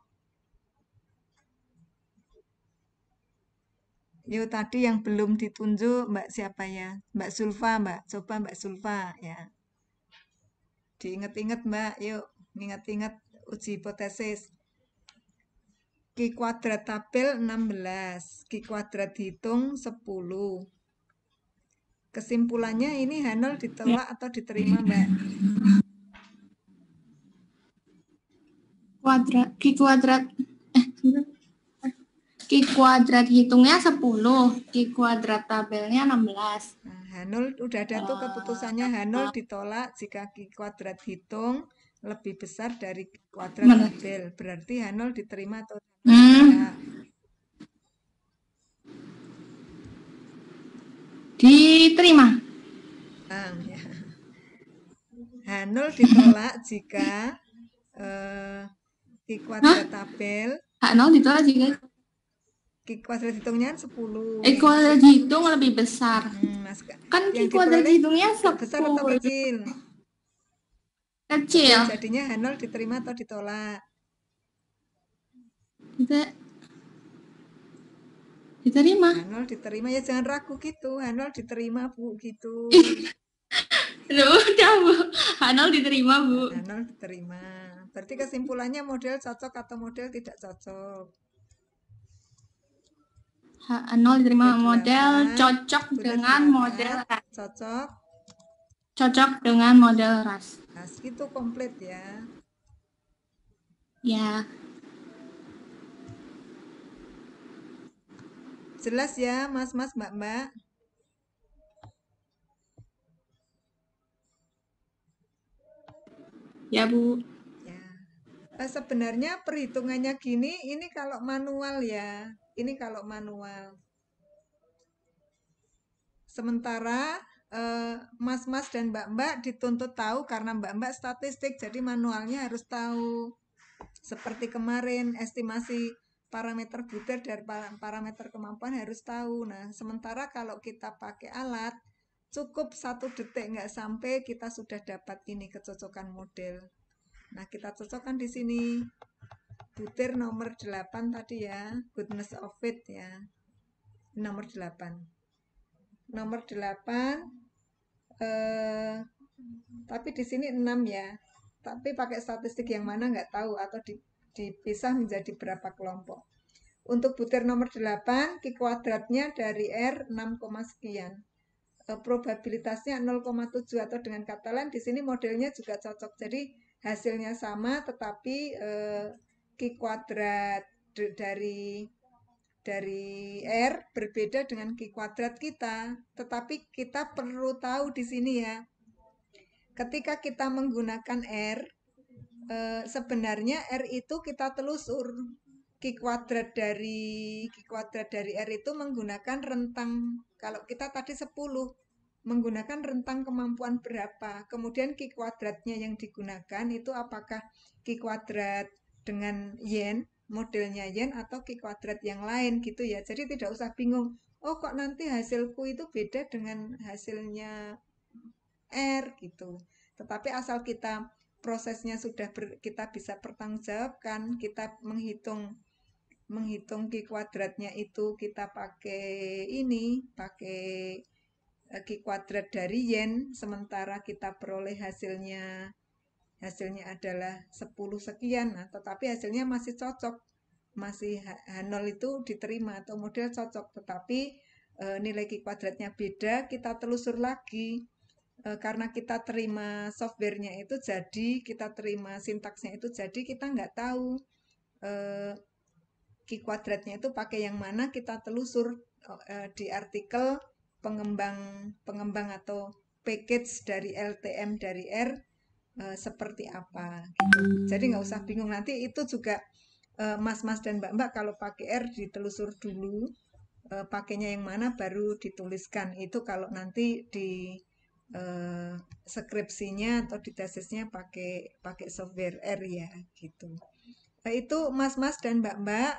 [SPEAKER 1] Yuk, tadi yang belum ditunjuk Mbak siapa ya? Mbak Sulfa, Mbak. Coba Mbak Sulfa ya. Diingat-ingat Mbak, yuk. Ingat-ingat uji hipotesis. Q kuadrat tabel 16, Q kuadrat hitung 10. Kesimpulannya ini H0 ditolak atau diterima Mbak?
[SPEAKER 8] Q kuadrat hitungnya 10, Q kuadrat tabelnya 16.
[SPEAKER 1] Nah, H0 udah ada tuh keputusannya, H0 ditolak jika Q kuadrat hitung lebih besar dari Q kuadrat tabel. Berarti H0 diterima atau tidak?
[SPEAKER 8] Diterima.
[SPEAKER 1] Nah, ya. H0 ditolak jika Q kuadrat tabel.
[SPEAKER 8] H0 ditolak jika
[SPEAKER 1] Q kuadrat hitungnya 10.
[SPEAKER 8] Q kuadrat hitung lebih besar. Kan Q kuadrat hitungnya 10.
[SPEAKER 1] Besar atau kecil?
[SPEAKER 8] Kecil.
[SPEAKER 1] Jadinya H0 diterima atau ditolak?
[SPEAKER 8] Diterima.
[SPEAKER 1] H0 diterima, ya jangan ragu gitu. H0 diterima Bu gitu.
[SPEAKER 8] Udah Bu, H0 diterima Bu.
[SPEAKER 1] H0 diterima. Berarti kesimpulannya model cocok atau model tidak cocok?
[SPEAKER 8] H0 diterima, model cocok dengan model RAS. Cocok dengan model RAS.
[SPEAKER 1] RAS itu komplit ya.
[SPEAKER 8] Ya.
[SPEAKER 1] Jelas ya, Mas-mas, Mbak-mbak?
[SPEAKER 3] Ya, Bu.
[SPEAKER 1] Ya. Sebenarnya perhitungannya gini, ini kalau manual ya. Ini kalau manual. Sementara mas-mas dan mbak-mbak dituntut tahu karena mbak-mbak statistik, jadi manualnya harus tahu. Seperti kemarin, estimasi parameter butir dan parameter kemampuan harus tahu. Nah, sementara kalau kita pakai alat, cukup 1 detik nggak sampai kita sudah dapat ini kecocokan model. Nah, kita cocokkan di sini. Butir nomor 8 tadi ya, goodness of fit ya. Nomor 8. Nomor 8 tapi di sini 6 ya. Tapi pakai statistik yang mana nggak tahu atau dipisah menjadi berapa kelompok. Untuk butir nomor 8, Q kuadratnya dari R 6, sekian. Probabilitasnya 0,7 atau dengan kata lain di sini modelnya juga cocok. Jadi hasilnya sama tetapi Q kuadrat dari R berbeda dengan Q kuadrat kita. Tetapi kita perlu tahu di sini ya. Ketika kita menggunakan R, sebenarnya R itu kita telusur. Q kuadrat dari R itu menggunakan rentang, kalau kita tadi 10, menggunakan rentang kemampuan berapa. Kemudian Q kuadratnya yang digunakan itu apakah Q kuadrat dengan yen, modelnya yen, atau Q kuadrat yang lain gitu ya. Jadi tidak usah bingung, oh kok nanti hasilku itu beda dengan hasilnya R gitu. Tetapi asal kita prosesnya sudah kita bisa pertanggungjawabkan, kita menghitung Q kuadratnya itu kita pakai Q kuadrat dari yen, sementara kita peroleh hasilnya adalah 10 sekian, nah, tetapi hasilnya masih cocok, masih H0 itu diterima atau model cocok, tetapi nilai Q kuadratnya beda, kita telusur lagi. Karena kita terima softwarenya itu jadi, kita terima sintaksnya itu jadi, kita nggak tahu Q kuadratnya itu pakai yang mana, kita telusur di artikel pengembang atau package dari LTM dari R seperti apa gitu. Jadi nggak usah bingung, nanti itu juga mas-mas dan mbak-mbak kalau pakai R ditelusur dulu pakainya yang mana baru dituliskan. Itu kalau nanti di skripsinya atau di tesisnya pakai software R ya gitu. Itu mas-mas dan mbak-mbak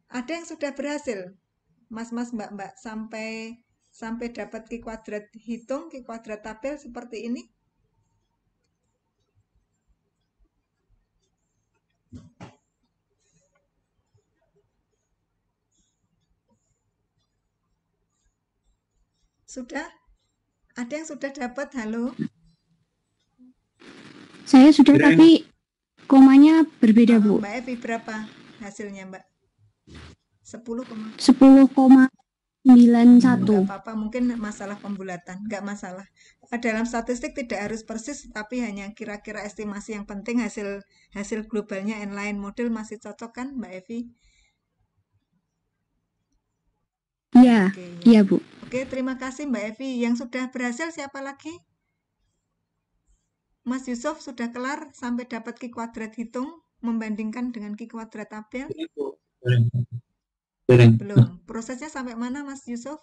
[SPEAKER 1] ada yang sudah berhasil, mas-mas mbak-mbak, sampai dapat Q kuadrat hitung, Q kuadrat tabel seperti ini? Sudah? Ada yang sudah dapat? Halo?
[SPEAKER 5] Saya sudah, tapi komanya berbeda, Bu.
[SPEAKER 1] Mbak Evi berapa hasilnya, Mbak? 10,91. Nggak apa-apa, mungkin masalah pembulatan, nggak masalah. Dalam statistik tidak harus persis, tapi hanya kira-kira estimasi, yang penting hasil globalnya inline model masih cocok kan, Mbak Evi?
[SPEAKER 5] Iya, iya Bu.
[SPEAKER 1] Oke, terima kasih Mbak Evi. Yang sudah berhasil siapa lagi? Mas Yusuf sudah kelar sampai dapat Q kuadrat hitung, membandingkan dengan Q kuadrat tabel? Belum. Prosesnya sampai mana Mas Yusuf?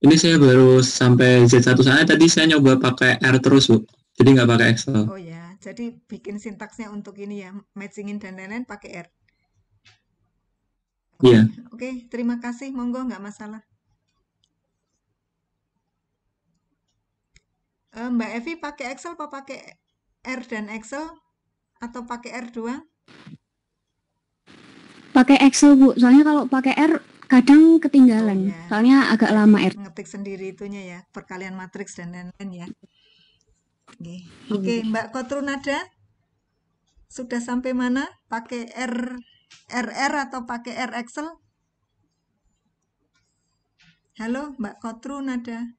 [SPEAKER 2] Ini saya baru sampai Z1 sana, tadi saya nyoba pakai R terus, Bu. Jadi nggak pakai Excel.
[SPEAKER 1] Oh ya, jadi bikin sintaksnya untuk ini ya, matchingin dan lain-lain pakai R.
[SPEAKER 2] Iya.
[SPEAKER 1] Oke, terima kasih, monggo, nggak masalah. Mbak Evi pakai Excel apa pakai R dan Excel? Atau pakai R doang?
[SPEAKER 5] Pakai Excel, Bu. Soalnya kalau pakai R kadang ketinggalan. Soalnya agak lama R.
[SPEAKER 1] Ngetik sendiri itunya ya, perkalian matriks dan lain-lain ya. Oke, Mbak Kotrunada sudah sampai mana? Pakai RR atau pakai R Excel? Halo, Mbak Kotrunada.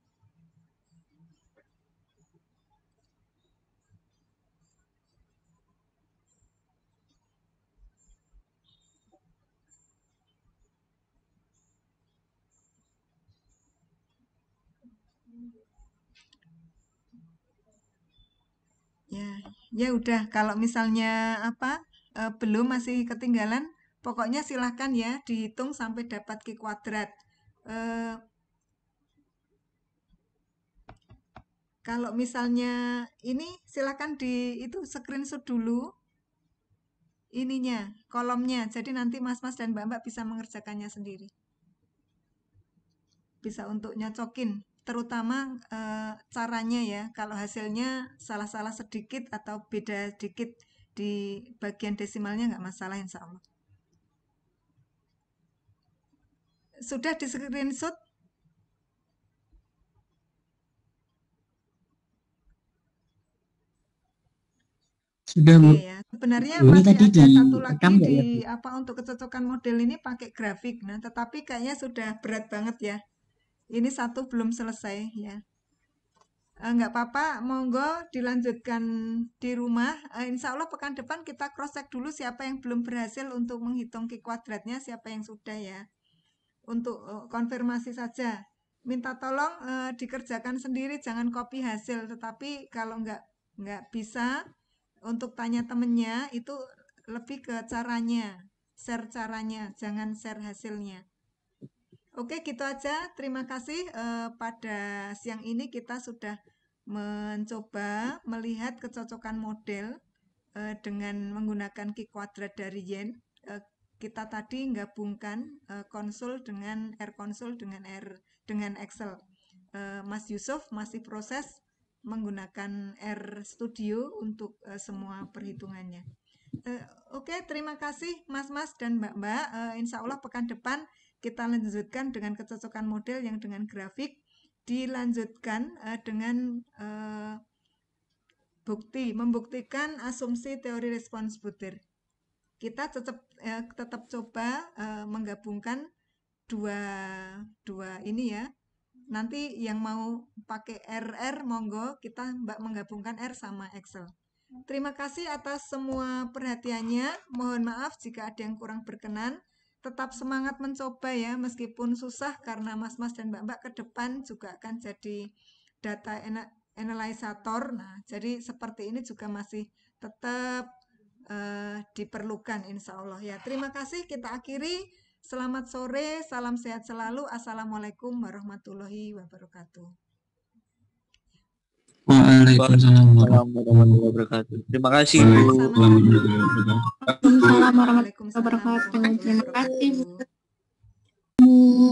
[SPEAKER 1] Ya udah, kalau misalnya belum, masih ketinggalan, pokoknya silahkan ya dihitung sampai dapat Q kuadrat. Kalau misalnya ini silahkan itu screenshot dulu ininya, kolomnya. Jadi nanti Mas-mas dan Mbak-mbak bisa mengerjakannya sendiri. Bisa untuk nyocokin, terutama caranya ya. Kalau hasilnya salah-salah sedikit atau beda sedikit di bagian desimalnya nggak masalah, insya Allah. Sudah di screenshot?
[SPEAKER 10] Sudah, Bu.
[SPEAKER 1] Ya. Sebenarnya
[SPEAKER 10] Ini
[SPEAKER 1] masih
[SPEAKER 10] tadi
[SPEAKER 1] ada satu lagi
[SPEAKER 10] ya,
[SPEAKER 1] untuk kecocokan model ini pakai grafik. Nah, tetapi kayaknya sudah berat banget ya. Ini satu belum selesai ya. Nggak apa-apa, monggo dilanjutkan di rumah. Insya Allah pekan depan kita cross check dulu siapa yang belum berhasil untuk menghitung Q kuadratnya, siapa yang sudah ya. Untuk konfirmasi saja. Minta tolong dikerjakan sendiri, jangan copy hasil. Tetapi kalau nggak bisa, untuk tanya temennya itu lebih ke caranya, share caranya, jangan share hasilnya. Oke, gitu aja. Terima kasih. Pada siang ini kita sudah mencoba melihat kecocokan model dengan menggunakan Q kuadrat dari Yen. Kita tadi gabungkan konsul dengan R konsul dengan Excel. Mas Yusuf masih proses menggunakan R Studio untuk semua perhitungannya. Oke, terima kasih Mas-mas dan Mbak-mbak. Insya Allah pekan depan kita lanjutkan dengan kecocokan model yang dengan grafik, dilanjutkan dengan membuktikan asumsi teori respons Butir. Kita tetap coba menggabungkan dua ini ya. Nanti yang mau pakai RR monggo, kita menggabungkan R sama Excel. Terima kasih atas semua perhatiannya. Mohon maaf jika ada yang kurang berkenan. Tetap semangat mencoba ya, meskipun susah karena mas-mas dan mbak-mbak ke depan juga akan jadi data analysator. Nah, jadi seperti ini juga masih tetap diperlukan insya Allah ya. Terima kasih, kita akhiri. Selamat sore, salam sehat selalu. Assalamualaikum warahmatullahi wabarakatuh.
[SPEAKER 2] Waalaikumsalam
[SPEAKER 6] warahmatullahi wabarakatuh. Terima kasih, Bu.
[SPEAKER 3] Waalaikumsalam warahmatullahi wabarakatuh. Terima kasih, Bu.